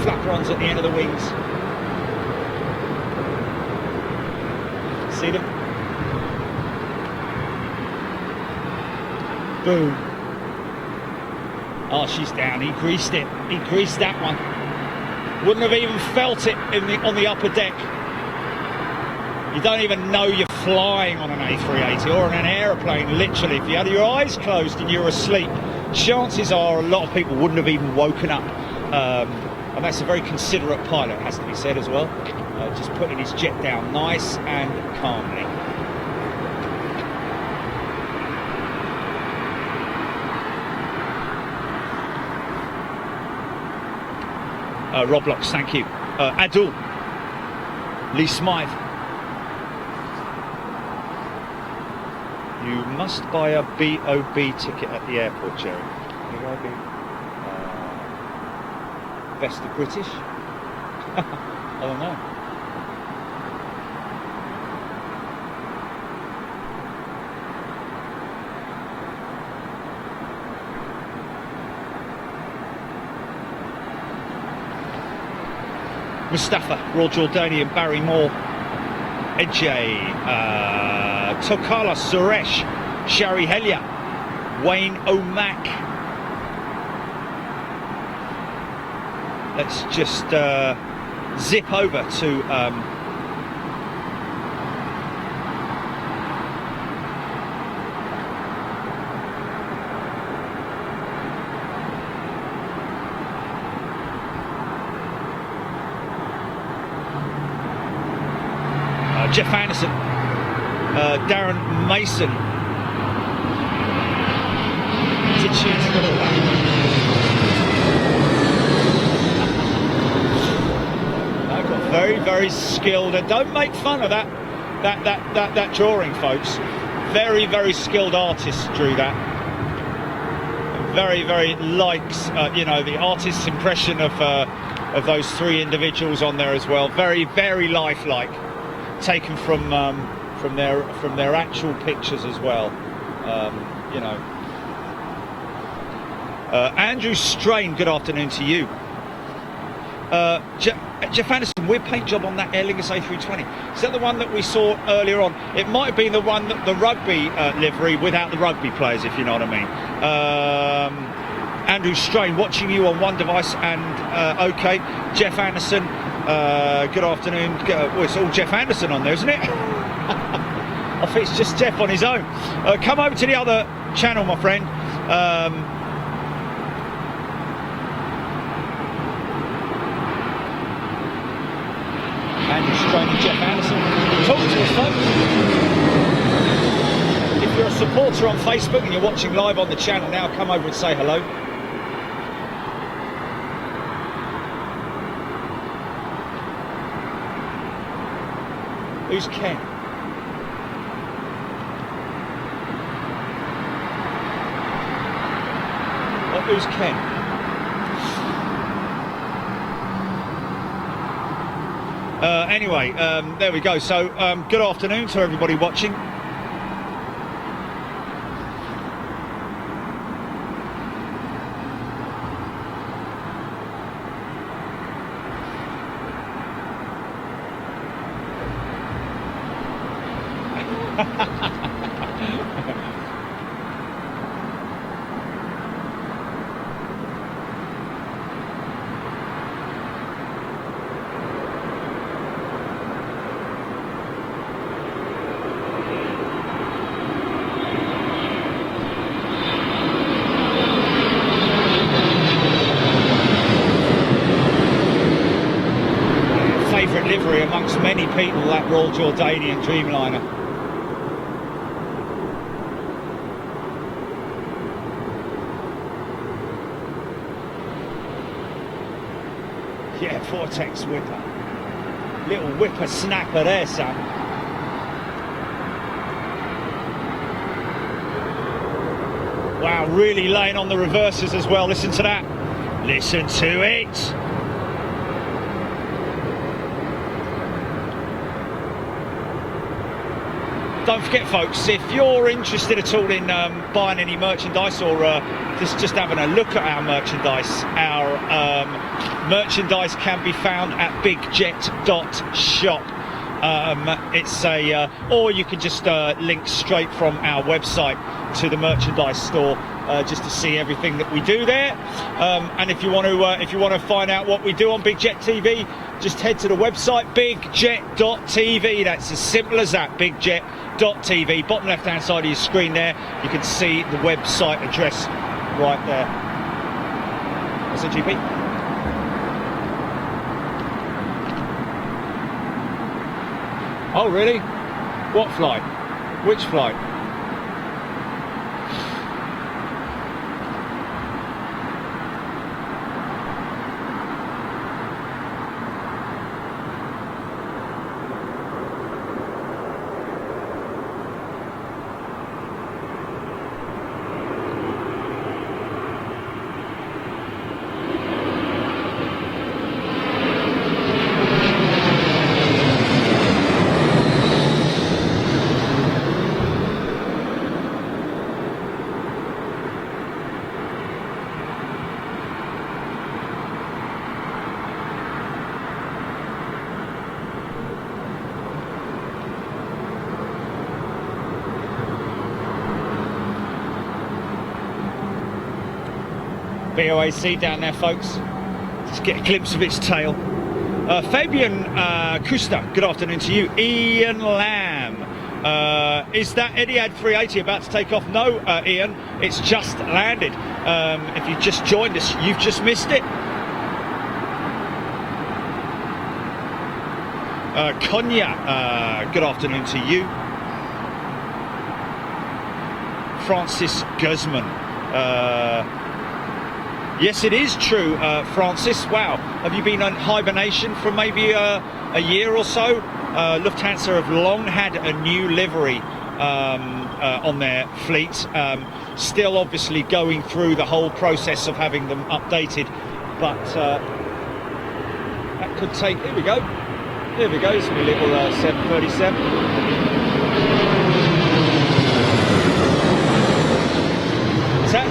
Flaperons at the end of the wings. See them? Boom. Oh, she's down. He greased it. He greased that one. Wouldn't have even felt it on the upper deck. You don't even know you're flying on an A380 or on an aeroplane, literally. If you had your eyes closed and you were asleep, chances are a lot of people wouldn't have even woken up. And that's a very considerate pilot, has to be said as well. Just putting his jet down nice and calmly. Roblox, thank you. Adul, Lee Smythe. You must buy a BOB ticket at the airport, Jerry. BOB. Best of British? I don't know. Mustafa, Raw Jordanian, Barry Moore, Ejay, Tokala Suresh, Shari Helia, Wayne O'Mac. Let's just zip over to Jeff Anderson, Darren Mason. Very, very skilled, and don't make fun of that drawing, folks. Very, very skilled artists drew that. Very, very likes, you know, the artist's impression of those three individuals on there as well. Very, very lifelike, taken from their actual pictures as well. You know. Andrew Strain, good afternoon to you. Jeff Anderson, weird paint job on that Aer Lingus A320. Is that the one that we saw earlier on? It might have been the one that the rugby livery without the rugby players, if you know what I mean. Andrew Strain, watching you on one device and okay. Jeff Anderson, good afternoon. Well, it's all Jeff Anderson on there, isn't it? I think it's just Jeff on his own. Come over to the other channel, my friend. Andrew Strain and Jeff Anderson. Talk to us, folks. If you're a supporter on Facebook and you're watching live on the channel now, come over and say hello. Who's Ken? Who's Ken? Anyway, there we go. So, good afternoon to everybody watching. Livery amongst many people, that Royal Jordanian Dreamliner. Yeah, Vortex whipper. Little whipper snapper there, son. Wow, really laying on the reverses as well. Listen to that. Listen to it. Don't forget, folks, if you're interested at all in buying any merchandise or just having a look at our merchandise can be found at bigjet.shop. It's a or you can just link straight from our website to the merchandise store just to see everything that we do there. And if you want to find out what we do on Big Jet TV, just head to the website bigjet.tv. That's as simple as that, bigjet.tv. Bottom left hand side of your screen there, you can see the website address right there. What's it, GP? Oh really? What flight? Which flight? BOAC down there, folks. Just get a glimpse of its tail. Fabian Kuster, good afternoon to you. Ian Lamb, is that Etihad 380 about to take off? No, Ian, it's just landed. If you just joined us, you've just missed it. Konya, good afternoon to you. Francis Guzman. Yes, it is true, Francis. Wow, have you been on hibernation for maybe a year or so? Lufthansa have long had a new livery on their fleet, still obviously going through the whole process of having them updated, but that could take, here we go, it's a little 737. What's that?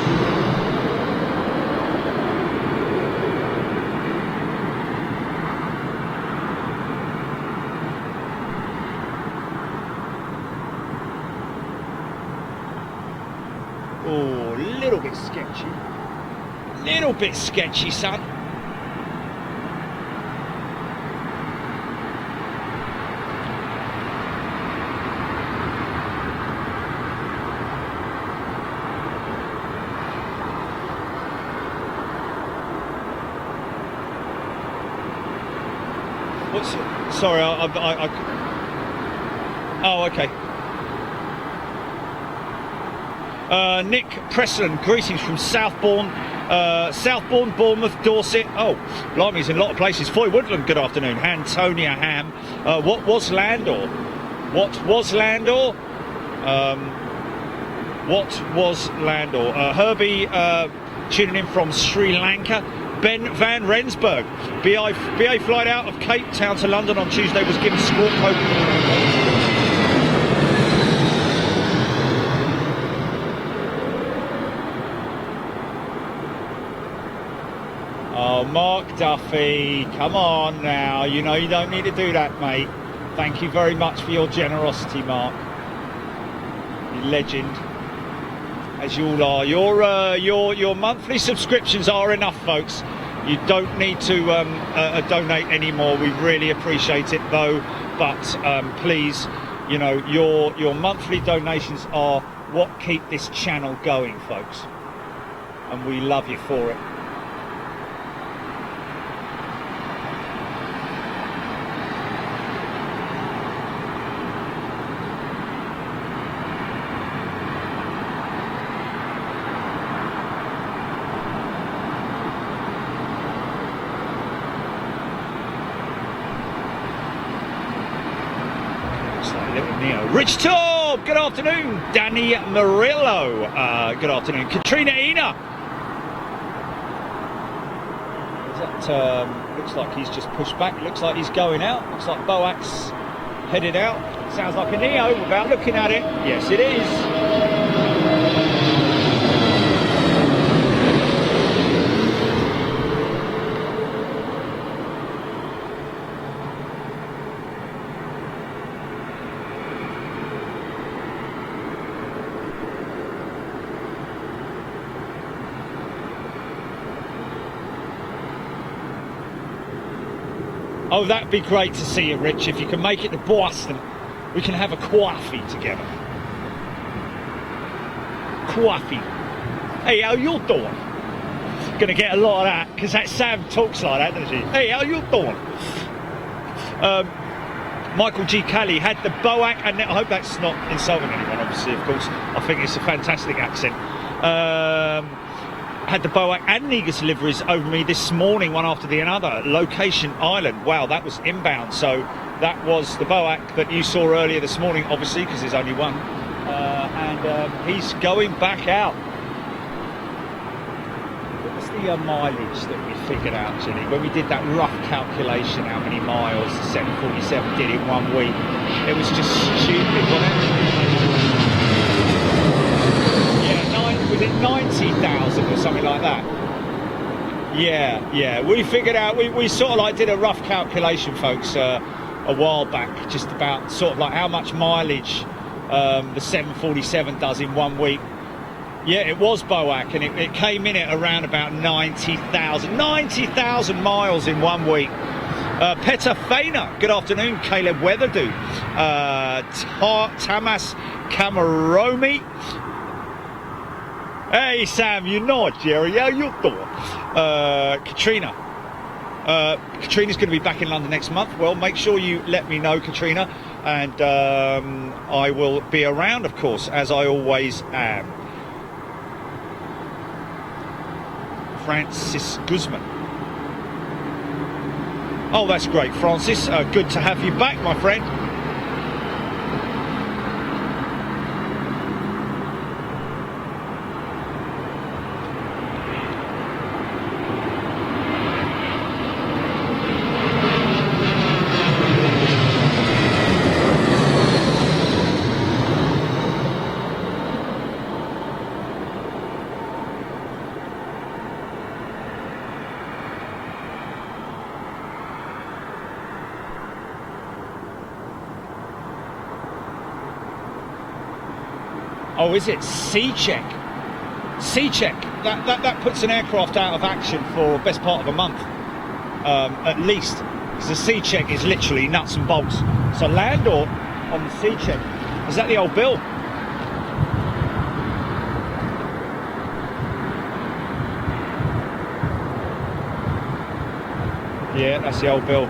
Oh, a little bit sketchy. Little bit sketchy, son. What's? Sorry, I oh, okay. Nick Preston, greetings from Southbourne, Bournemouth, Dorset. Oh, blimey, he's in a lot of places. Foy Woodland, good afternoon. Antonia Ham. What was Landor? What was Landor? What was Landor? Herbie tuning in from Sri Lanka. Ben Van Rensburg. BA flight out of Cape Town to London on Tuesday was given squawk code. Oh, Mark Duffy, come on now. You know you don't need to do that, mate. Thank you very much for your generosity, Mark. You legend, as you all are. Your monthly subscriptions are enough, folks. You don't need to donate anymore. We really appreciate it, though. But please, you know, your monthly donations are what keep this channel going, folks. And we love you for it. Rich Torb, good afternoon. Danny Murillo, good afternoon. Katrina Ina. Is that, looks like he's just pushed back. Looks like he's going out. Looks like Boak's headed out. Sounds like a Neo without looking at it. Yes, it is. Oh, that'd be great to see you, Rich. If you can make it to Boston, we can have a coffee together. Coffee. Hey, how you doing? Gonna get a lot of that, because that Sam talks like that, doesn't she? Hey, how you doing? Michael G. Kelly had the Boak, and I hope that's not insulting anyone, obviously, of course. I think it's a fantastic accent. Had the Boak and Negus liveries over me this morning, one after the other. Location Island. Wow, that was inbound. So that was the Boak that you saw earlier this morning, obviously, because there's only one. And he's going back out. What was the mileage that we figured out, Ginny, when we did that rough calculation how many miles the 747 did in 1 week? It was just stupid, wasn't it? Was it 90,000 or something like that? Yeah. We figured out, we sort of like did a rough calculation, folks, a while back, just about sort of like how much mileage the 747 does in 1 week. Yeah, it was Boak, and it came in at around about 90,000 miles in 1 week. Petter Fainer, good afternoon. Caleb Weatherdew, Tamas Kamaromi. Hey Sam, you know it, Jerry. How you doing? Katrina. Katrina's going to be back in London next month. Well, make sure you let me know, Katrina, and I will be around, of course, as I always am. Francis Guzman. Oh, that's great, Francis. Good to have you back, my friend. Oh, is it C-check? C-check. That puts an aircraft out of action for best part of a month, at least. Because the C-check is literally nuts and bolts. So land or on the C-check. Is that the old bill? Yeah, that's the old bill.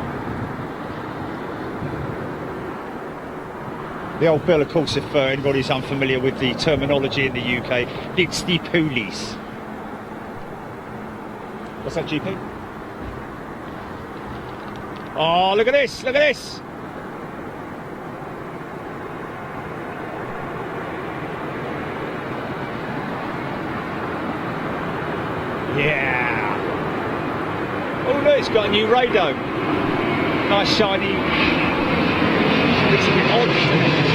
The old bill, of course, if anybody's unfamiliar with the terminology in the UK, it's the police. What's that, GP? Oh, look at this, look at this. Yeah. Oh, look, it's got a new radome. Nice, shiny. Looks a bit odd, doesn't it?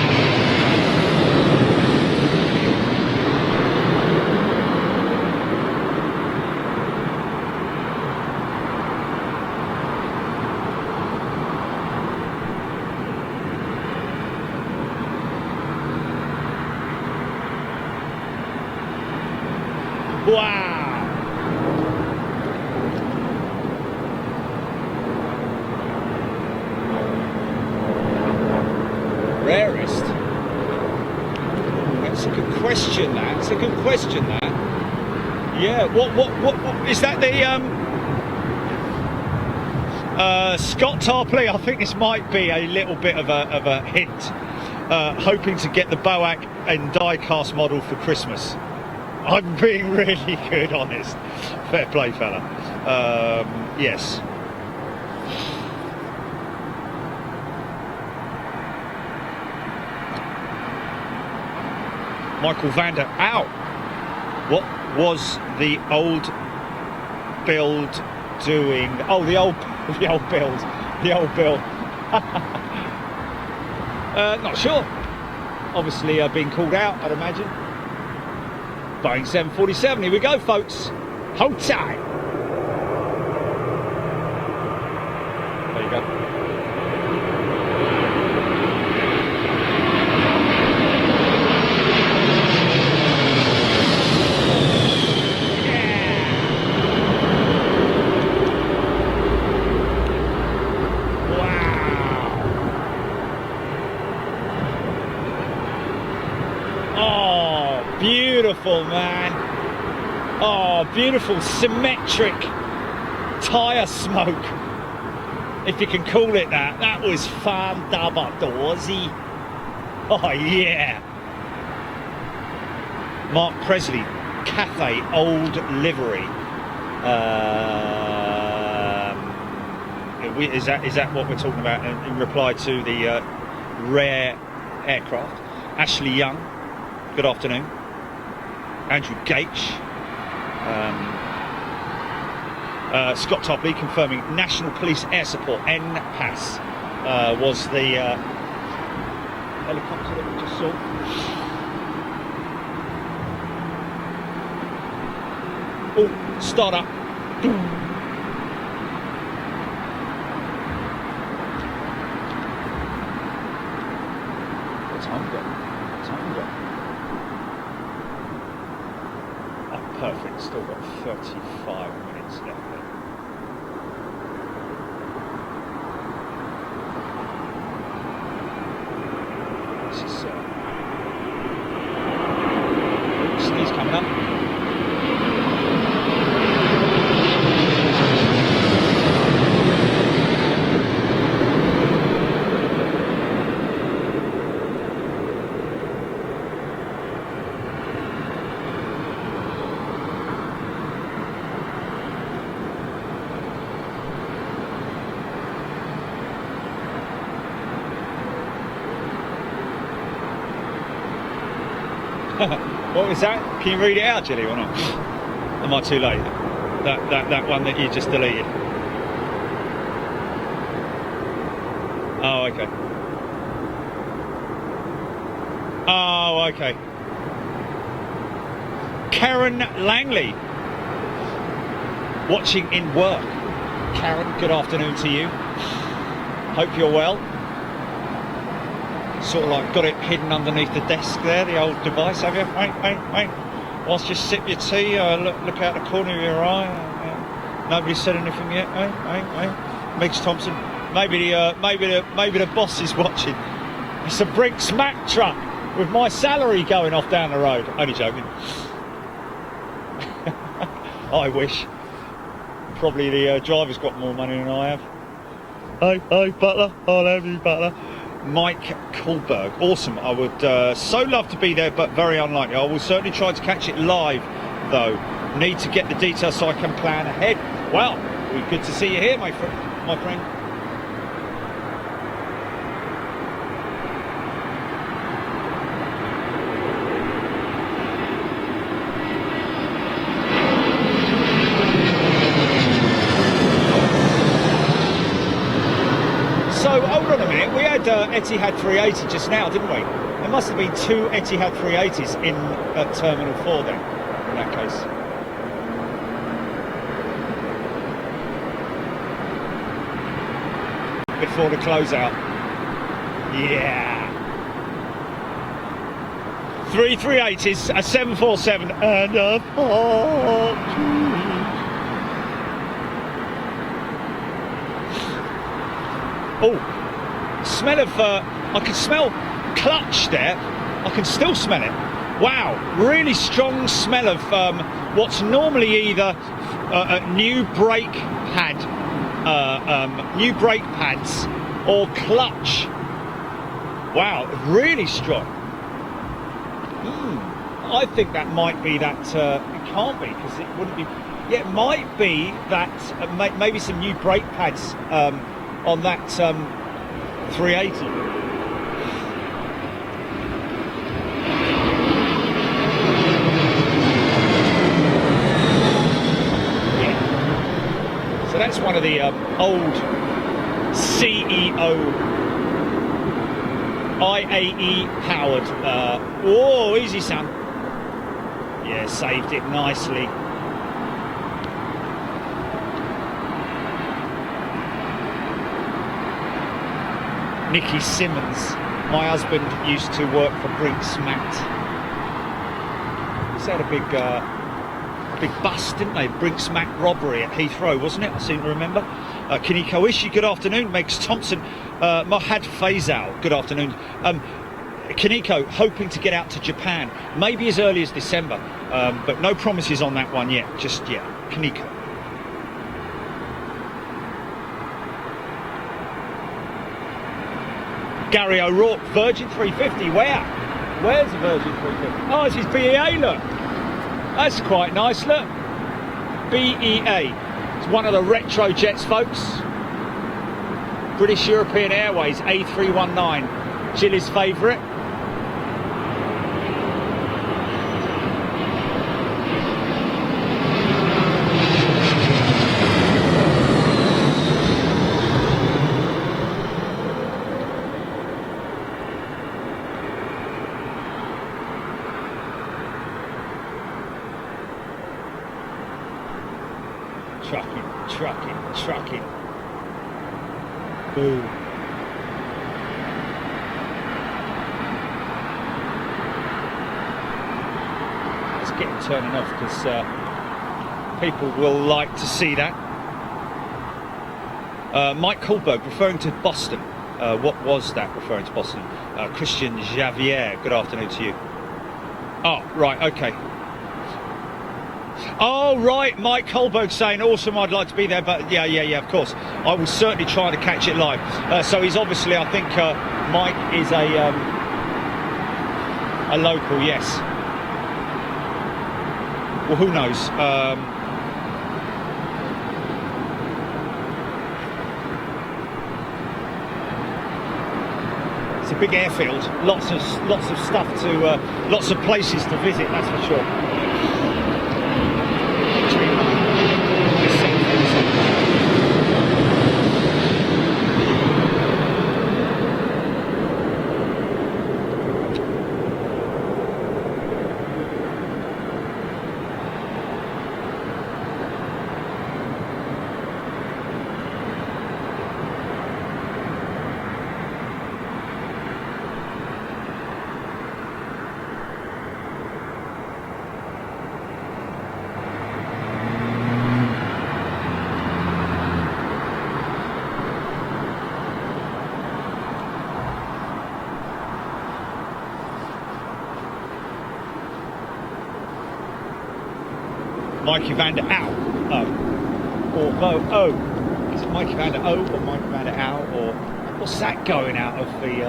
Wow! Rarest? That's a good question, that. That's a good question, that. Yeah, what is that the, Scott Tarpley? I think this might be a little bit of a hint. Hoping to get the Boac and die-cast model for Christmas. I'm being really good, honest. Fair play, fella. Yes. Michael Vander. Ow! What was the old build doing? Oh, the old build. The old build. Not sure. Obviously, being called out, I'd imagine. Boeing 747, here we go, folks. Hold tight. There you go. Yeah. Wow. Oh, beautiful, man. Oh, beautiful symmetric tyre smoke, if you can call it that. That was fandabadorsy. Oh yeah. Mark Presley, Cathay old livery. Is that what we're talking about in reply to the rare aircraft? Ashley Young, good afternoon. Andrew Gates. Scott Topley confirming National Police Air Support NPAS was the helicopter that we just saw. Oh, start up. What time we got? What time we got? Oh, perfect. Still got 35 minutes left there. This is he's coming up. What was that? Can you read it out, Jilly, or not? Am I too late? That one that you just deleted. Oh, okay. Oh, okay. Karen Langley, watching in work. Karen, good afternoon to you. Hope you're well. Sort of like got it hidden underneath the desk there, the old device, have you? Wait. Whilst you sip your tea, look out the corner of your eye. Nobody said anything yet. Megs Thompson. Maybe the boss is watching. It's a Brinks Mac truck with my salary going off down the road. Only joking. I wish. Probably the driver's got more money than I have. Hey, Butler. I'll have you, Butler. Mike Kohlberg. Awesome. I would so love to be there, but very unlikely. I will certainly try to catch it live, though. Need to get the details so I can plan ahead. Well, good to see you here, my friend. So, hold on a minute, we had Etihad 380 just now, didn't we? There must have been two Etihad 380s in Terminal 4 then, in that case. Before the closeout. Yeah. 3 380s, a 747 and a 4. Oh, smell of, I can smell clutch there. I can still smell it. Wow, really strong smell of what's normally either a new brake pads or clutch. Wow, really strong. I think that might be that, it can't be, because it wouldn't be, yeah, it might be that, maybe some new brake pads on that 380. Yeah. So that's one of the old CEO IAE powered. Oh, easy, son. Yeah, saved it nicely. Nicky Simmons, my husband used to work for Brinks Mac. They had a big bust, didn't they? Brinks Mac robbery at Heathrow, wasn't it? I seem to remember. Kiniko Ishii, good afternoon. Megs Thompson, Mohad Faisal, good afternoon. Kiniko, hoping to get out to Japan, maybe as early as December, but no promises on that one yet, just yet. Kiniko. Gary O'Rourke, Virgin 350, where? Where's the Virgin 350? Oh, it's his BEA, look. That's quite nice, look. BEA. It's one of the retro jets, folks. British European Airways, A319. Jilly's favourite. Trucking. Boom. Let's get him turning off, because people will like to see that. Mike Kohlberg, referring to Boston. What was that referring to Boston? Christian Javier, good afternoon to you. Oh, right, okay. Oh, right, Mike Kohlberg saying, awesome, I'd like to be there, but yeah, of course. I will certainly try to catch it live. So he's obviously, I think, Mike is a local, yes. Well, who knows? It's a big airfield, lots of stuff to, lots of places to visit, that's for sure. Mikey van der Au, or Bo. Is it Mikey van der O or Mikey van der Au, or what's that going out of the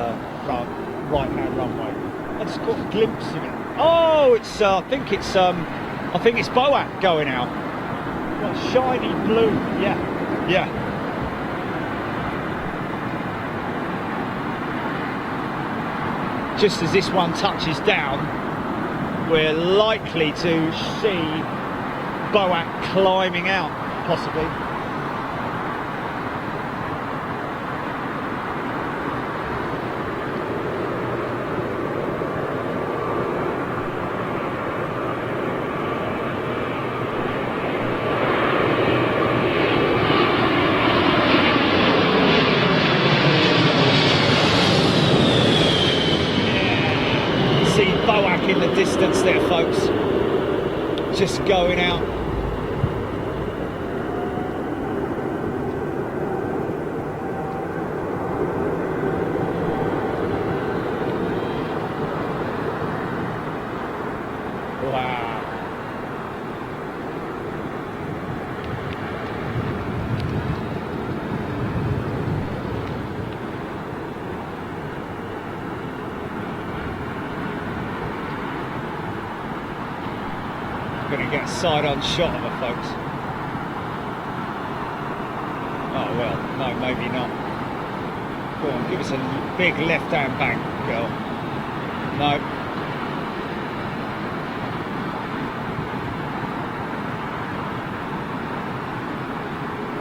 right-hand runway? I just got a glimpse of it. Oh, it's I think it's Boat going out. What shiny blue? Yeah. Just as this one touches down, we're likely to see Boat climbing out, possibly. See Boat in the distance there, folks. Just going out. Wow. I'm going to get a side-on shot of her, folks. Oh well, no, maybe not. Go on, give us a big left-hand bank, girl. No.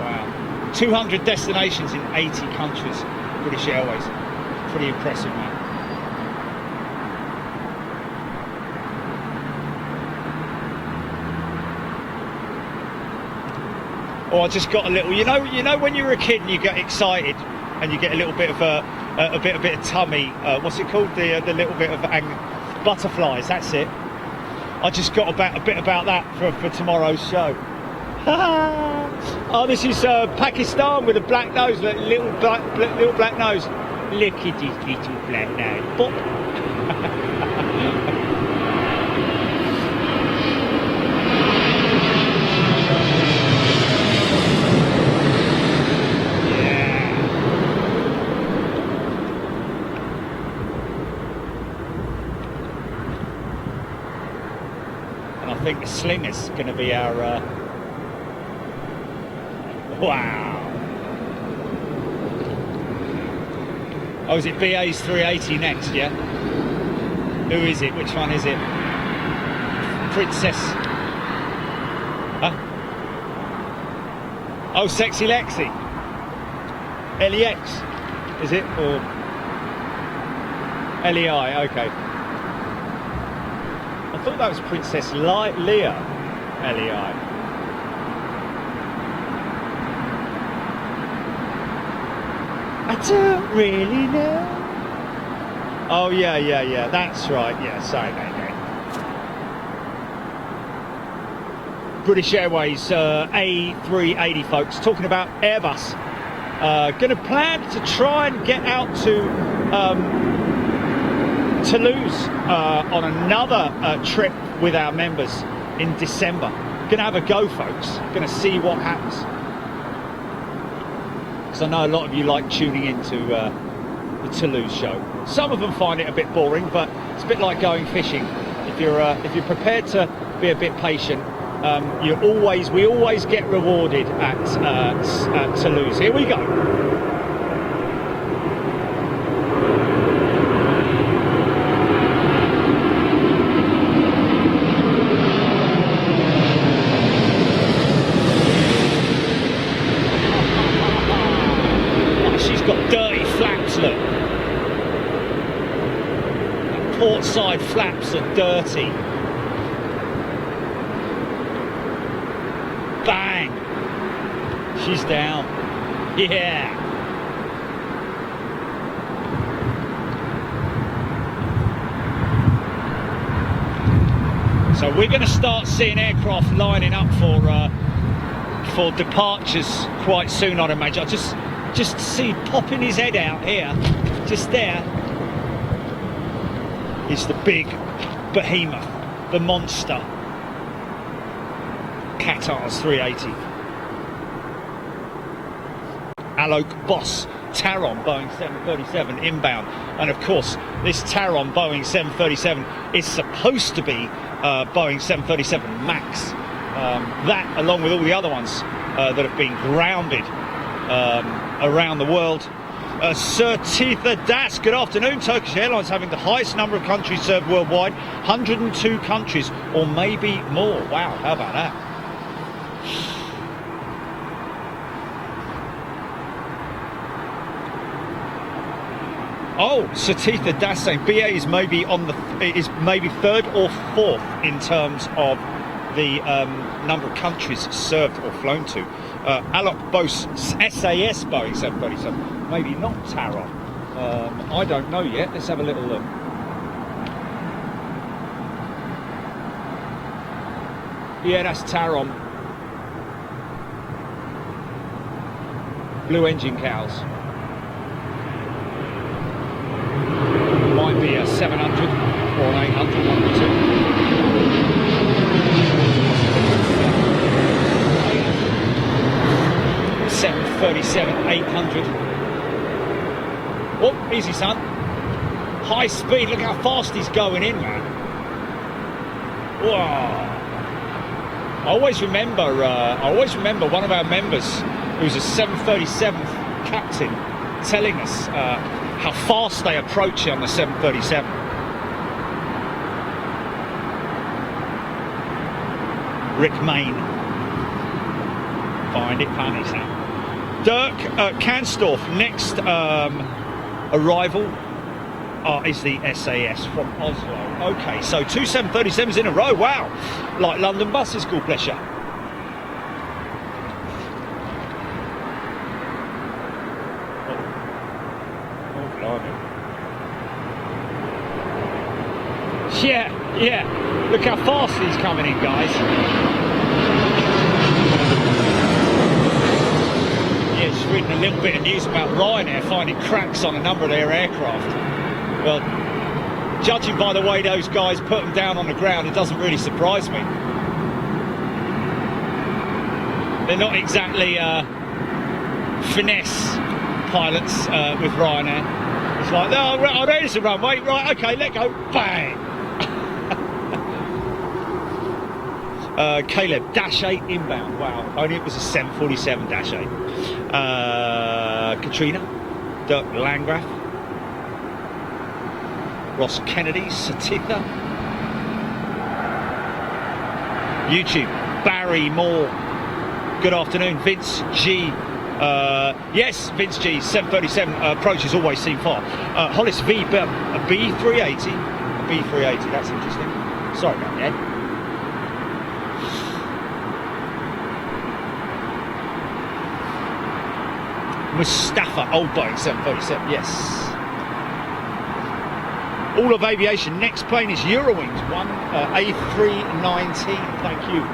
Wow. 200 destinations in 80 countries, British Airways. Pretty impressive, man. Oh, I just got a little. You know when you're a kid and you get excited and you get a little bit of a bit of tummy. What's it called? The little bit of butterflies. That's it. I just got a bit about that for tomorrow's show. Oh, this is Pakistan with a black nose, little black nose. Look at his little black nose. Bop. I think the Slinger's going to be our wow. Oh, is it BA's 380 next? Yeah. Who is it? Which one is it? Princess. Huh? Oh, Sexy Lexi. LEX. Is it, or LEI? Okay. I thought that was Princess Leia, LEI. I don't really know. Oh yeah, that's right. Yeah, sorry, mate. British Airways A380, folks. Talking about Airbus. Going to plan to try and get out to Toulouse on another trip with our members in December. Gonna have a go, folks. Gonna see what happens, because I know a lot of you like tuning into the Toulouse show. Some of them find it a bit boring, but it's a bit like going fishing. If you're prepared to be a bit patient, we always get rewarded at Toulouse. Here we go. got dirty flaps, look. The port side flaps are dirty. Bang! She's down. Yeah! So we're going to start seeing aircraft lining up for departures quite soon, I'd imagine. I just see popping his head out here, just there, is the big behemoth, the monster, Qatar's 380. Alok Boss Taron Boeing 737 inbound, and of course this Taron Boeing 737 is supposed to be Boeing 737 MAX. That, along with all the other ones that have been grounded around the world. Sir Titha Das, good afternoon. Turkish Airlines having the highest number of countries served worldwide, 102 countries, or maybe more. Wow, how about that? Oh, Satitha Das saying BA is maybe maybe third or fourth in terms of the number of countries served or flown to. Alok Bose SAS Boeing 737, maybe not Taron. I don't know yet. Let's have a little look. Yeah, that's Taron. Blue engine cows. Might be a 700 or an 800, one or two. 737, 800. Oh, easy, son. High speed. Look how fast he's going in, man. Whoa. I always remember one of our members who's a 737 captain telling us how fast they approach on the 737. Rick Main. Find it funny, Sam. Dirk Kansdorf, next arrival is the SAS from Oslo. Okay, so 2 737s in a row, wow. Like London buses, God bless you. Yeah, look how fast he's coming in, guys. Yeah, just reading a little bit of news about Ryanair finding cracks on a number of their aircraft. Well, judging by the way those guys put them down on the ground, it doesn't really surprise me. They're not exactly finesse pilots with Ryanair. It's like, oh, there's the runway, right, okay, let go, bang! Caleb, -8 inbound, wow, only it was a 747-8. Katrina, Dirk Landgraf, Ross Kennedy, Satitha, YouTube, Barry Moore, good afternoon, Vince G. Yes, Vince G, 737 approaches always seem far. Hollis V, B380, B380, that's interesting. Sorry about that. Mustafa, old Boeing 737, yes. All of aviation, next plane is Eurowings, one A319, thank you.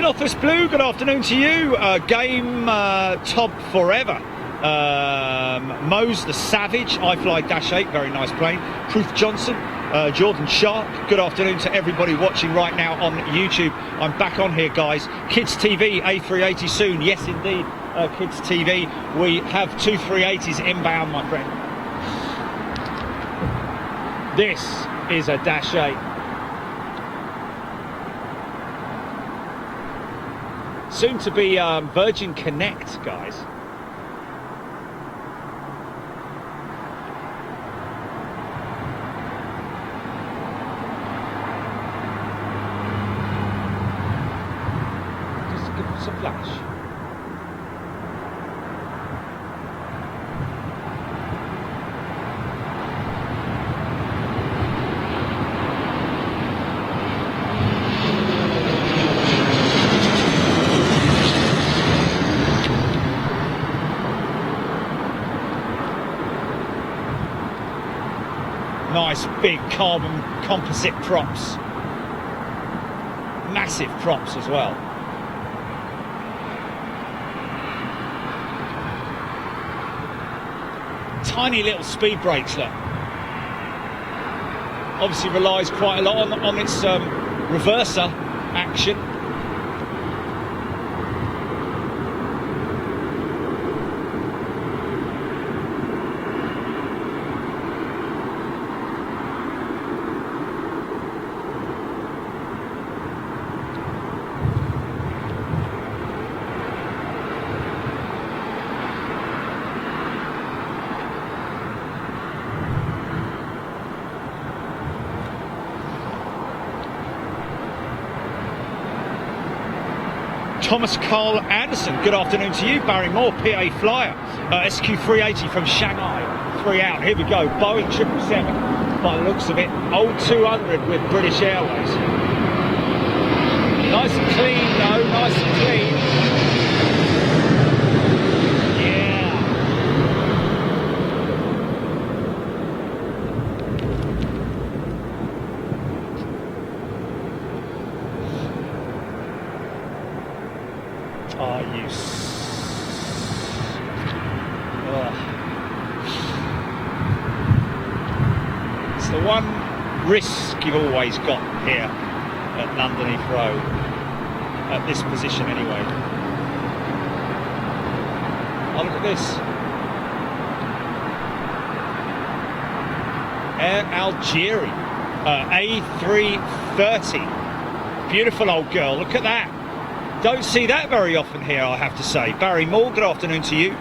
Office Blue, good afternoon to you. Game Tob Forever. Mose the Savage, iFly-8, very nice plane. Proof Johnson, Jordan Shark, good afternoon to everybody watching right now on YouTube. I'm back on here, guys. Kids TV, A380 soon, yes indeed. Kids TV. We have 2 380s inbound, my friend. This is a Dash 8. Soon to be Virgin Connect, guys. Just give us a flash. Nice big carbon composite props. Massive props as well. Tiny little speed brakes, look. Obviously relies quite a lot on its reverser action. Thomas Carl Anderson, good afternoon to you. Barry Moore, PA Flyer, SQ380 from Shanghai, 3 out. Here we go, Boeing 777, by the looks of it, old 200 with British Airways. Nice and clean though, nice and clean. Oh, you It's the one risk you've always got here at London Heathrow, at this position anyway. Oh, look at this. Air Algeria, A330. Beautiful old girl, look at that. Don't see that very often here, I have to say. Barry Moore, good afternoon to you.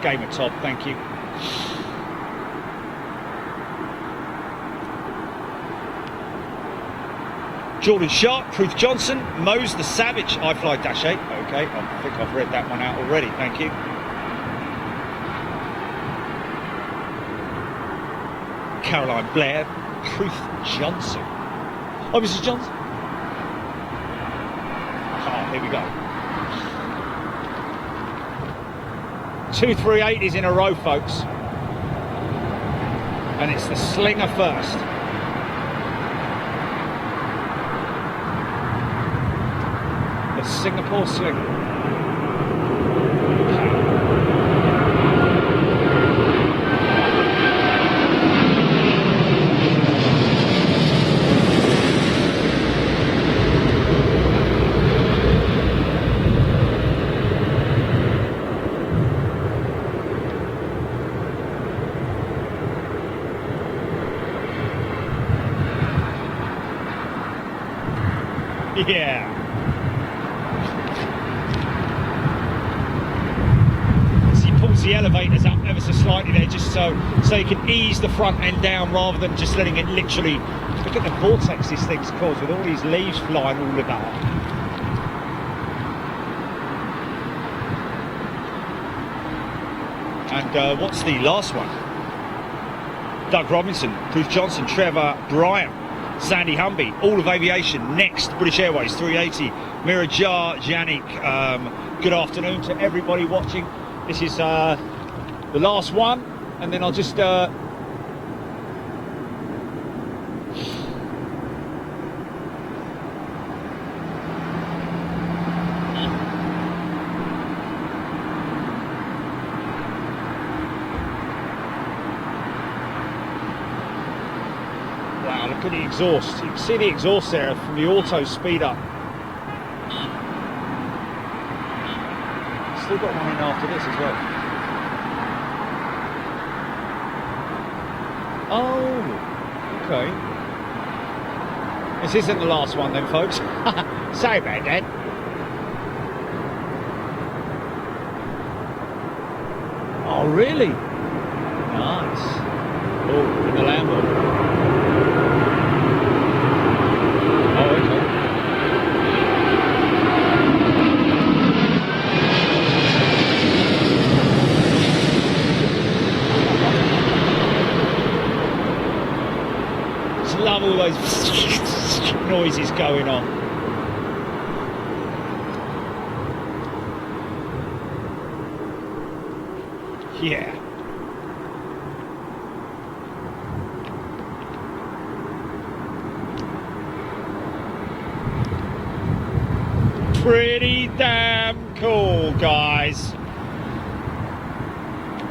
Gamer Todd, thank you. Jordan Sharp, Ruth Johnson, Mose the Savage, I fly Dash 8. Okay, I think I've read that one out already, thank you. Caroline Blair, Ruth Johnson. Oh, Mrs. Johnson. Here we go. 2 380s in a row, folks. And it's the Slinger first. The Singapore Slinger. Yeah. So he pulls the elevators up ever so slightly there, just so you can ease the front end down rather than just letting it literally. Look at the vortex this thing's caused with all these leaves flying all about. And what's the last one? Doug Robinson, Bruce Johnson, Trevor Bryant, Sandy Humby, all of aviation, next, British Airways 380, Mirajar Janik. Good afternoon to everybody watching. This is the last one, and then I'll just look at the exhaust. You can see the exhaust there from the auto speed up. still got one in after this as well. Oh, okay. This isn't the last one then, folks. Sorry about that. Oh, really? Nice. Oh, in the Lambo. Oh, okay. Just love all those noises going on. Yeah. Pretty damn cool, guys.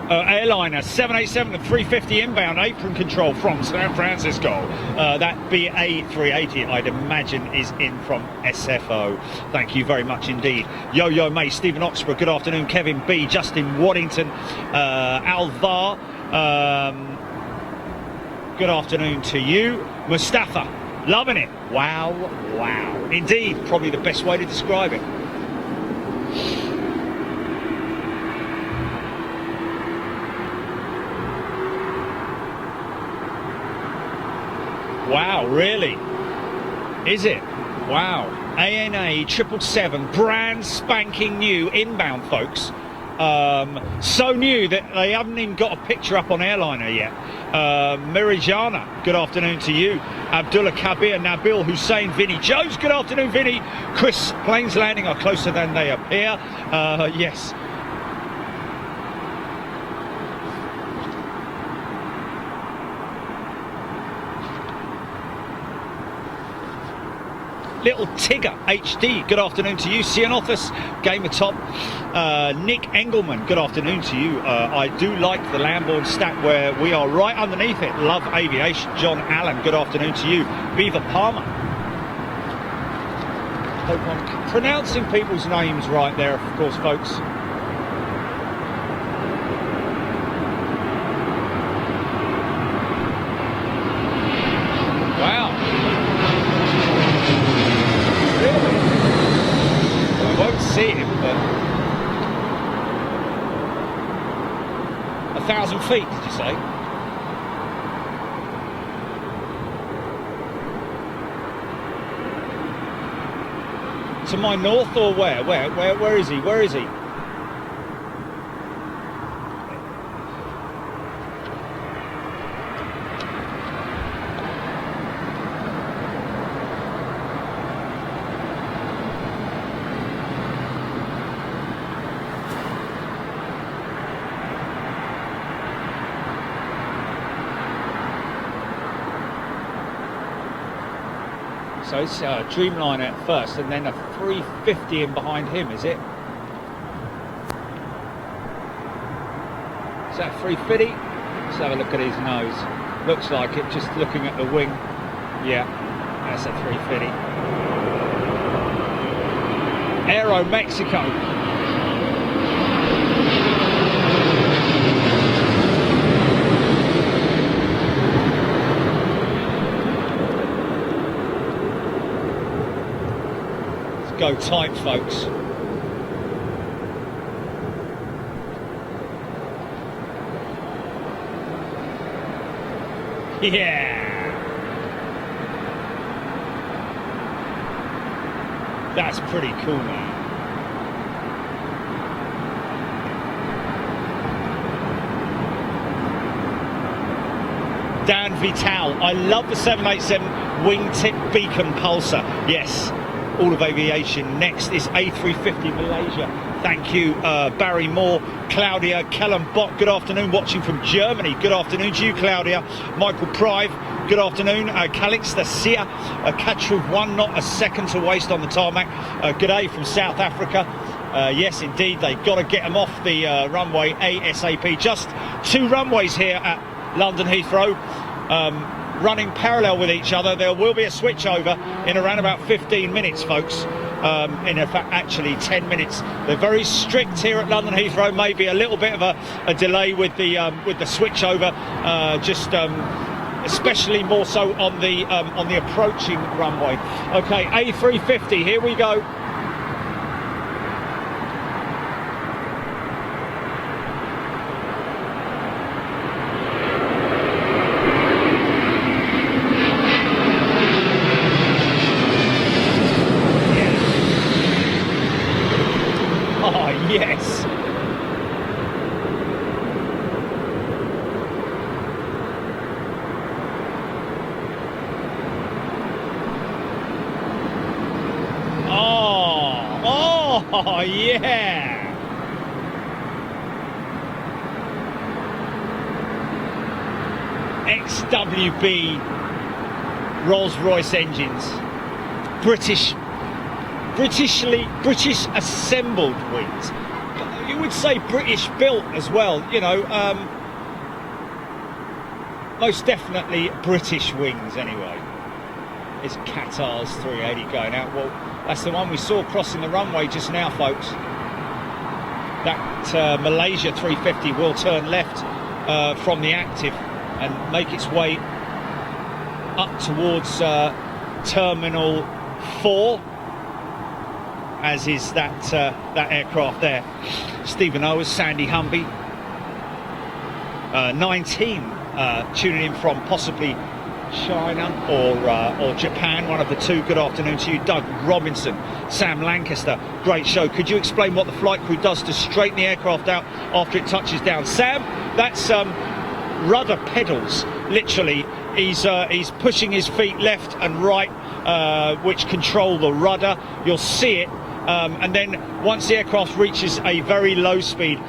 Airliner 787 and 350 inbound apron control from San Francisco. That BA380, I'd imagine, is in from SFO. Thank you very much indeed. Yo May, Stephen Oxford, good afternoon. Kevin B, Justin Waddington, Alvar, good afternoon to you. Mustafa, loving it. Wow, wow. Indeed, probably the best way to describe it. Wow, really? Is it? Wow. ANA 777, brand spanking new inbound, folks. So new that they haven't even got a picture up on Airliner yet. Mirijana, good afternoon to you. Abdullah Kabir, Nabil Hussein, Vinny Jones, good afternoon, Vinny. Chris, planes landing are closer than they appear. Yes. Little Tigger HD, good afternoon to you. Cianothus, Gamer Top, Nick Engelman, good afternoon to you. I do like the Lamborn stat where we are right underneath it. Love aviation. John Allen, good afternoon to you. Beaver Palmer. Hope I'm pronouncing people's names right there, of course, folks. See him, but 1,000 feet, did you say? To my north or where? Where is he? Where is he? So it's Dreamliner at first and then a 350 in behind him, is it? Is that 350? Let's have a look at his nose. Looks like it, just looking at the wing. Yeah, that's a 350. Aero Mexico. Go tight, folks. Yeah. That's pretty cool, man. Dan Vital, I love the 787 wingtip beacon pulsar. Yes. All of aviation. Next is A350 Malaysia. Thank you, Barry Moore, Claudia Kellenbach, good afternoon, watching from Germany. Good afternoon to you, Claudia. Michael Prive, good afternoon. Calixta Sia, Katruv 1, not a second to waste on the tarmac. Good day from South Africa. Yes, indeed, they've got to get them off the runway ASAP. Just 2 runways here at London Heathrow. Running parallel with each other. There will be a switchover in around about 15 minutes, folks. in fact actually 10 minutes. They're very strict here at London Heathrow. Maybe a little bit of a delay with the switchover, especially more so on the approaching runway. Okay, A350, here we go. Yes. Oh, yeah. XWB Rolls-Royce engines. British assembled wings. You would say British built as well, you know, most definitely British wings anyway. It's Qatar's 380 going out. Well, that's the one we saw crossing the runway just now, folks. That Malaysia 350 will turn left from the active and make its way up towards Terminal 4, as is that aircraft there. Stephen Owers, Sandy Humby, 19 tuning in from possibly China or Japan, one of the two. Good afternoon to you. Doug Robinson, Sam Lancaster, great show. Could you explain what the flight crew does to straighten the aircraft out after it touches down? Sam, that's rudder pedals, literally. He's pushing his feet left and right, which control the rudder. You'll see it. And then once the aircraft reaches a very low speed,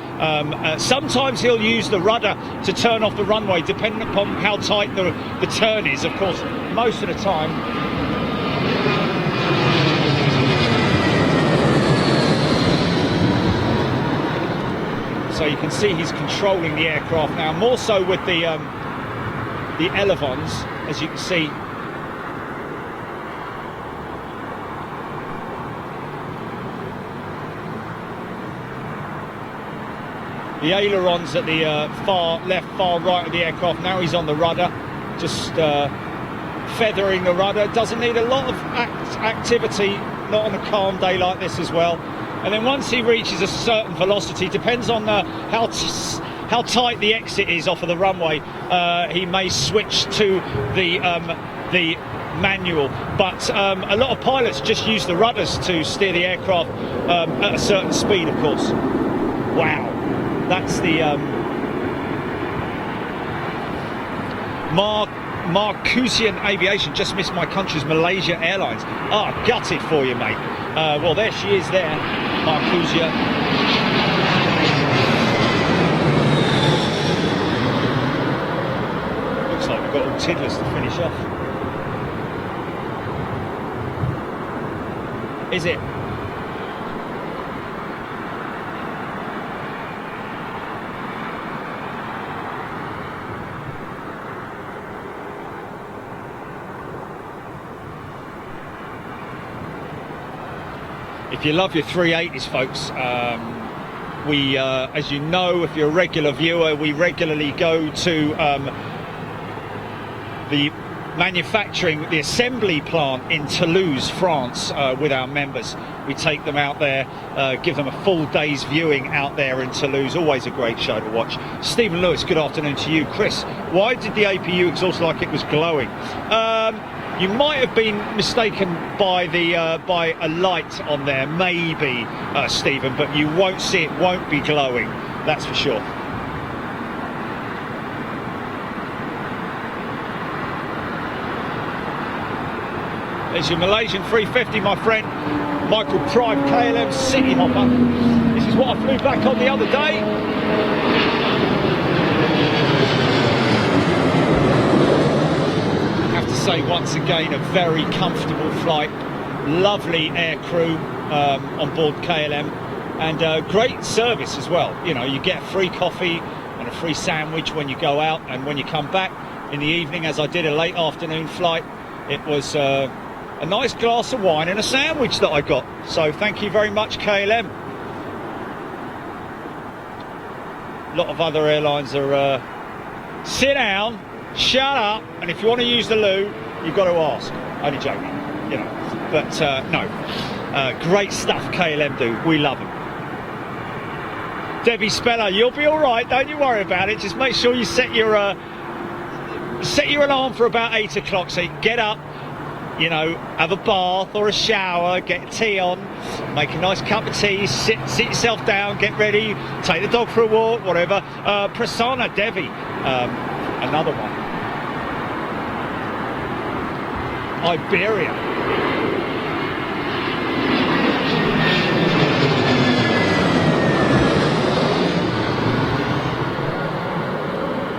sometimes he'll use the rudder to turn off the runway, depending upon how tight the turn is. Of course, most of the time, so you can see he's controlling the aircraft now, more so with the elevons, as you can see. The ailerons at the far left, far right of the aircraft. Now he's on the rudder, just feathering the rudder. Doesn't need a lot of activity, not on a calm day like this as well. And then once he reaches a certain velocity, depends on how tight the exit is off of the runway, he may switch to the manual. But a lot of pilots just use the rudders to steer the aircraft at a certain speed, of course. Wow. That's the Marcusian Aviation. Just missed my country's Malaysia Airlines. Ah, gutted for you, mate. Well, there she is there, Marcusia. Looks like we've got all tiddlers to finish off. Is it? If you love your 380s, folks, we, as you know, if you're a regular viewer, we regularly go to the assembly plant in Toulouse, France, with our members. We take them out there, give them a full day's viewing out there in Toulouse. Always a great show to watch. Stephen Lewis, good afternoon to you. Chris, why did the APU exhaust like it was glowing? You might have been mistaken by by a light on there, maybe, Stephen, but you won't see it, won't be glowing, that's for sure. There's your Malaysian 350, my friend. Michael Prime, KLM City Hopper. This is what I flew back on the other day. Say once again, a very comfortable flight, lovely air crew on board KLM, and great service as well. You know, you get a free coffee and a free sandwich when you go out, and when you come back in the evening, as I did a late afternoon flight, it was a a nice glass of wine and a sandwich that I got. So thank you very much, KLM. A lot of other airlines are sit down, shut up, and if you want to use the loo, you've got to ask. Only joking, you know. But no, great stuff KLM do. We love them. Debbie Speller, you'll be all right. Don't you worry about it. Just make sure you set your alarm for about 8 o'clock so you can get up, you know, have a bath or a shower, get tea on, make a nice cup of tea, sit yourself down, get ready, take the dog for a walk, whatever. Prasanna Devi, another one. Iberia.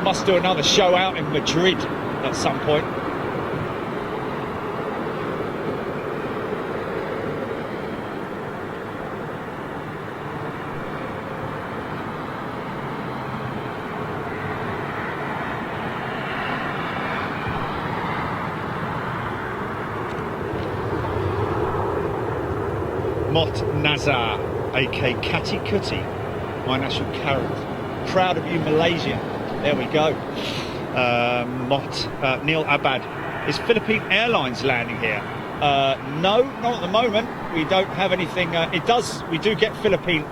Must do another show out in Madrid at some point. Mot Nazar, aka Kati Kuti, my national carrot. Proud of you, Malaysia. There we go. Neil Abad. Is Philippine Airlines landing here? No, not at the moment. We don't have anything. We do get Philippine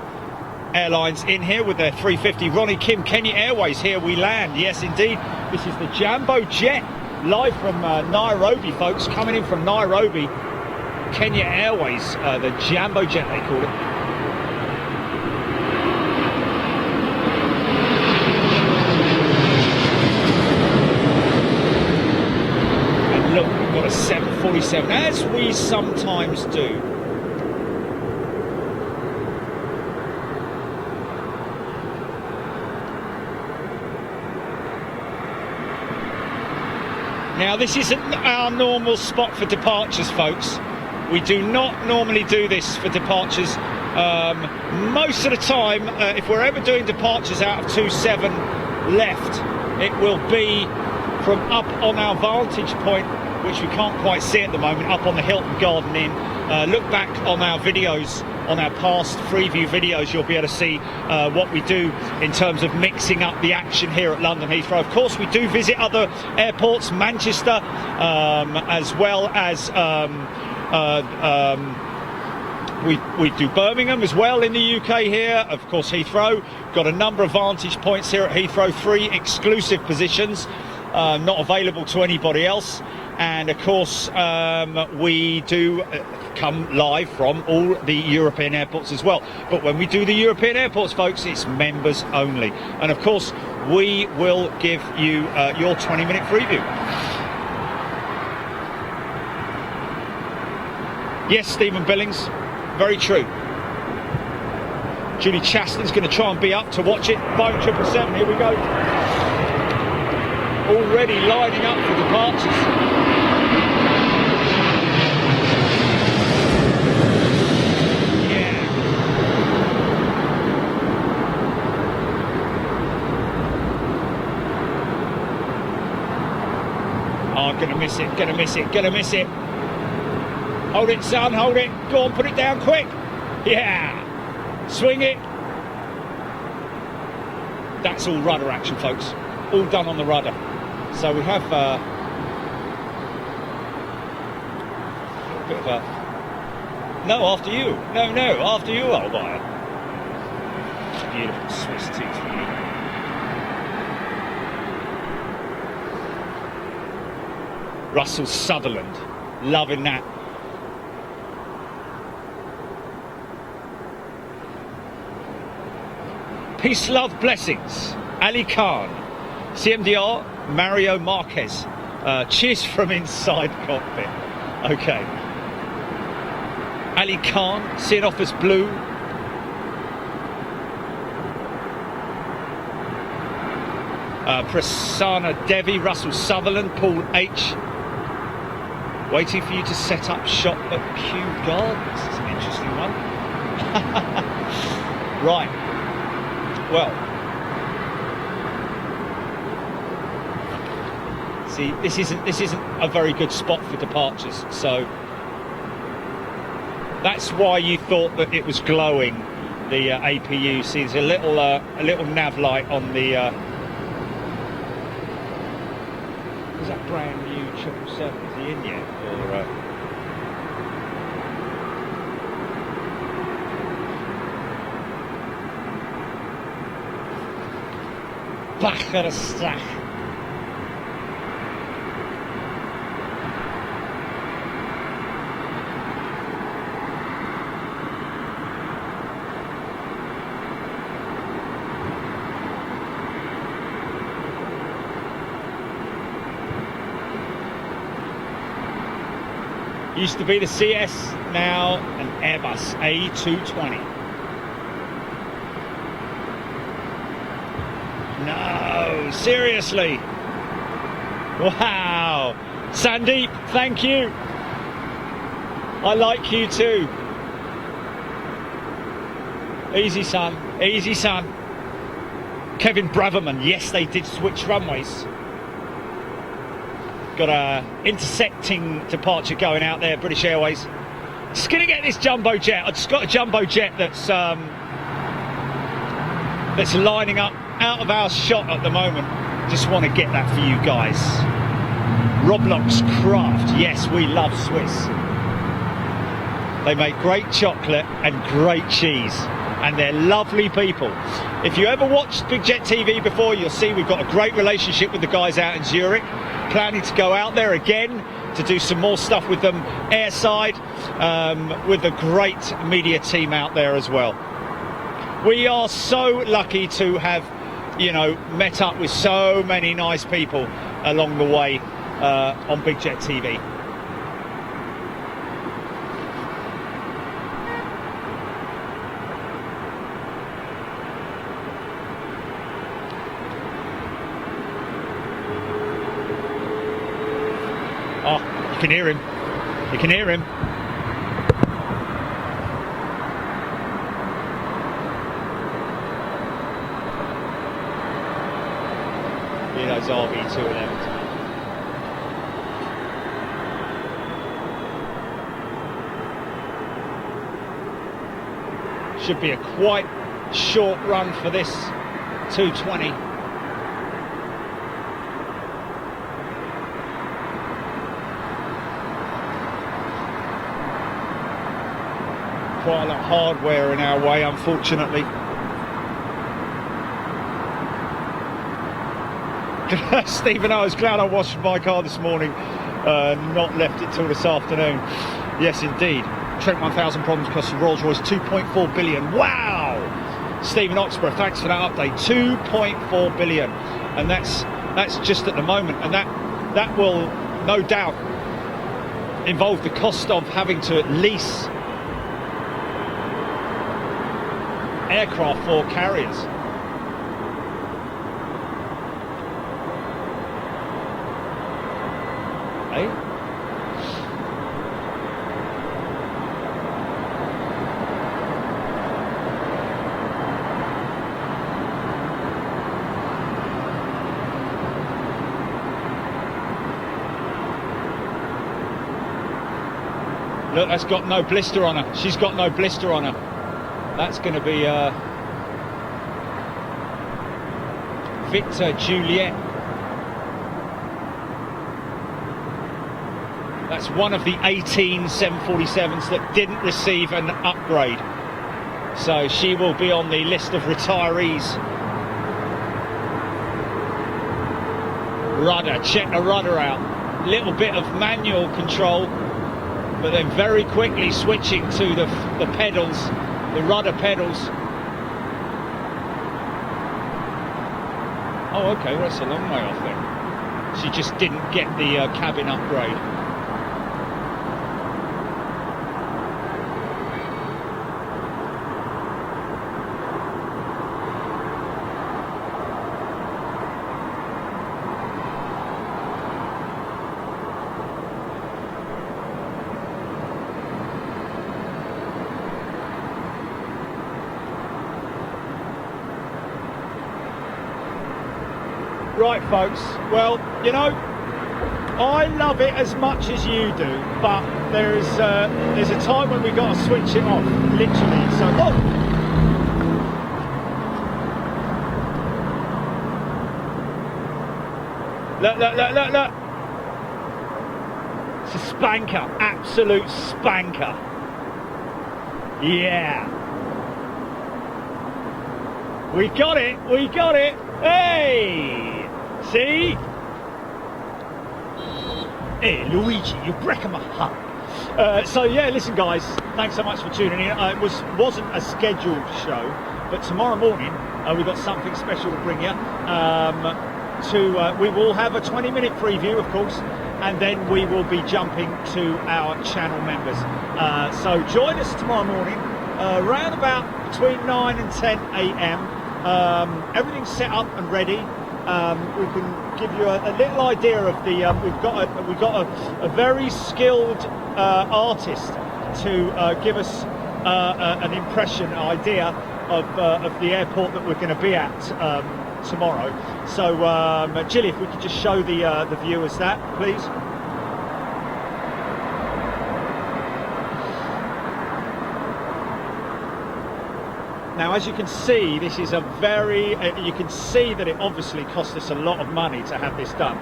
Airlines in here with their 350. Ronnie Kim, Kenya Airways, here we land. Yes, indeed. This is the Jambo Jet, live from Nairobi, folks. Coming in from Nairobi. Kenya Airways, the Jambo Jet, they call it. Look, we've got a 747, as we sometimes do. Now, this isn't our normal spot for departures, folks. We do not normally do this for departures. Most of the time, if we're ever doing departures out of 27 left, it will be from up on our vantage point, which we can't quite see at the moment, up on the Hilton Garden Inn. Look back on our videos, on our past Freeview videos, you'll be able to see what we do in terms of mixing up the action here at London Heathrow. Of course, we do visit other airports, Manchester, as well as we do Birmingham as well in the UK here. Of course, Heathrow. Got a number of vantage points here at Heathrow, 3 exclusive positions, not available to anybody else. And of course, we do come live from all the European airports as well. But when we do the European airports, folks, it's members only. And of course, we will give you your 20-minute preview. Yes, Stephen Billings, very true. Julie Chasten's going to try and be up to watch it. 5777, here we go. Already lining up for departures. Oh, gonna miss it, gonna miss it, gonna miss it. Hold it, son, hold it. Go on, put it down quick. Yeah. Swing it. That's all rudder action, folks. All done on the rudder. So we have a bit of a... No, after you. No, after you, old wire. Beautiful Swiss 220. Russell Sutherland, loving that. Peace, love, blessings. Ali Khan, CMDR, Mario Marquez. Cheers from inside cockpit. Okay. Ali Khan, seeing off as blue. Prasanna Devi, Russell Sutherland, Paul H. Waiting for you to set up shop at Kew Gardens. It's an interesting one. Right. Well. See, this isn't a very good spot for departures. So That's why you thought that it was glowing, the APU. See, there's a little nav light on the. Is that brand new 777? Is he in yet? Or, Bacherstach. Used to be the CS, now an Airbus A220. No, seriously. Wow. Sandeep, thank you. I like you too. Easy, son. Easy, son. Kevin Braverman, yes, they did switch runways. Got a intersecting departure going out there, British Airways. Just gonna get this jumbo jet. I just got a jumbo jet that's lining up out of our shot at the moment. Just want to get that for you guys. Roblox Craft, yes, we love Swiss. They make great chocolate and great cheese, and they're lovely people. If you ever watched Big Jet TV before, you'll see we've got a great relationship with the guys out in Zurich. Planning to go out there again to do some more stuff with them airside, with a great media team out there as well. We are so lucky to have, you know, met up with so many nice people along the way on Big Jet TV. Oh, you can hear him. You can hear him. You know, those RB211s. Should be a quite short run for this 220. Quite a lot of hardware in our way, unfortunately. Stephen, I was glad I washed my car this morning, not left it till this afternoon. Yes, indeed. Trent 1000 problems costing Rolls-Royce 2.4 billion. Wow! Stephen Oxborough, thanks for that update. 2.4 billion, and that's just at the moment, and that will no doubt involve the cost of having to lease aircraft for carriers. Eh? Look, that's got no blister on her. She's got no blister on her. That's going to be Victor Juliet. That's one of the 18 747s that didn't receive an upgrade. So she will be on the list of retirees. Rudder, check the rudder out. Little bit of manual control, but then very quickly switching to the pedals, the rudder pedals. Oh, okay, well, that's a long way off then. She just didn't get the cabin upgrade. Right, folks, well, you know, I love it as much as you do, but there's a time when we got to switch it off, literally. So, oh! Look, look, look, look, look! It's a spanker, absolute spanker. Yeah. We got it, we got it. Hey! See? Hey, Luigi, you're breaking my heart. So yeah, listen guys, thanks so much for tuning in. It wasn't a scheduled show, but tomorrow morning we've got something special to bring you. We will have a 20-minute preview, of course, and then we will be jumping to our channel members. So join us tomorrow morning, around about between 9 and 10 a.m. Everything's set up and ready. We can give you a little idea of the. We've got a very skilled artist to give us an impression, idea of the airport that we're going to be at tomorrow. So, Jilly, if we could just show the viewers that, please. Now, as you can see, this is a very, you can see that it obviously cost us a lot of money to have this done.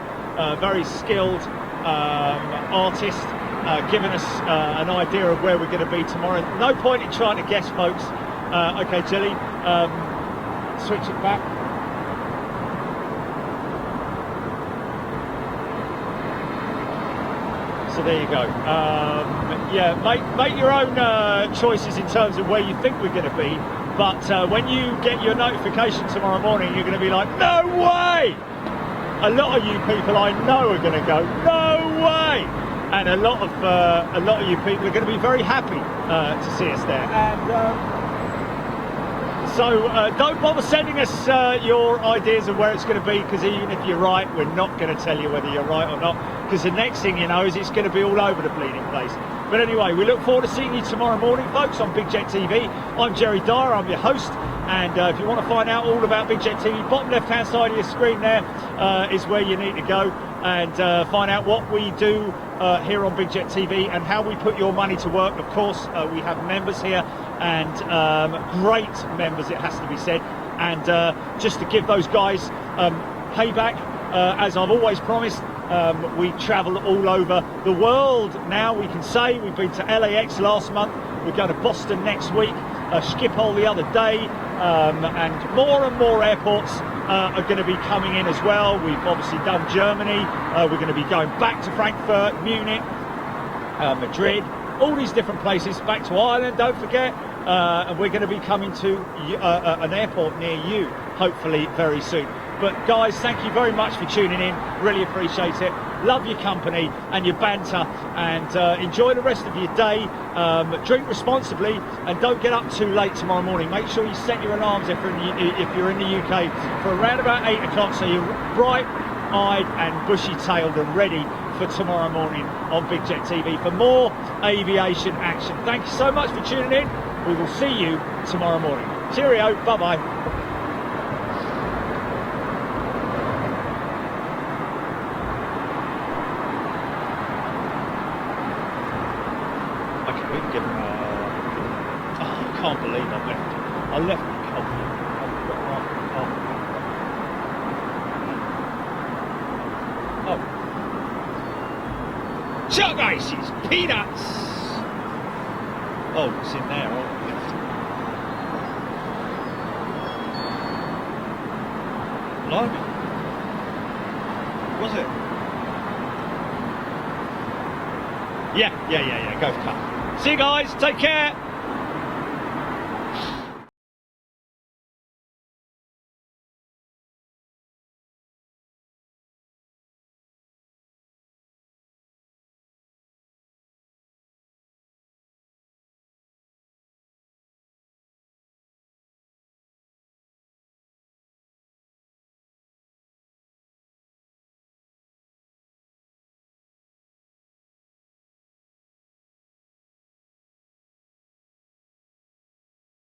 Very skilled artist, giving us an idea of where we're going to be tomorrow. No point in trying to guess, folks. Okay, Jilly, switch it back. So there you go. Yeah, make your own choices in terms of where you think we're going to be. But when you get your notification tomorrow morning, you're going to be like, no way! A lot of you people I know are going to go, no way! And a lot of you people are going to be very happy to see us there. And so don't bother sending us your ideas of where it's going to be, because even if you're right, we're not going to tell you whether you're right or not, because the next thing you know is it's going to be all over the bleeding place. But anyway, we look forward to seeing you tomorrow morning, folks, on Big Jet TV. I'm Jerry Dyer, I'm your host, and if you want to find out all about Big Jet TV, bottom left-hand side of your screen there is where you need to go and find out what we do here on Big Jet TV and how we put your money to work. Of course, we have members here, and great members, it has to be said. And just to give those guys payback, as I've always promised, we travel all over the world now, we can say. We've been to LAX last month, we're going to Boston next week, Schiphol the other day, and more airports are going to be coming in as well. We've obviously done Germany, we're going to be going back to Frankfurt, Munich, Madrid, all these different places, back to Ireland, don't forget, and we're going to be coming to an airport near you, hopefully very soon. But guys, thank you very much for tuning in, really appreciate it. Love your company and your banter, and enjoy the rest of your day. Drink responsibly and don't get up too late tomorrow morning. Make sure you set your alarms if you're in the UK for around about 8 o'clock, so you're bright-eyed and bushy-tailed and ready for tomorrow morning on Big Jet TV for more aviation action. Thank you so much for tuning in. We will see you tomorrow morning. Cheerio, bye-bye. I can't believe I left my coffee. Oh. Chuck ices, peanuts. Oh, it's in there. Oh. Blimey. Was it? Yeah. Go for cut. See you guys. Take care.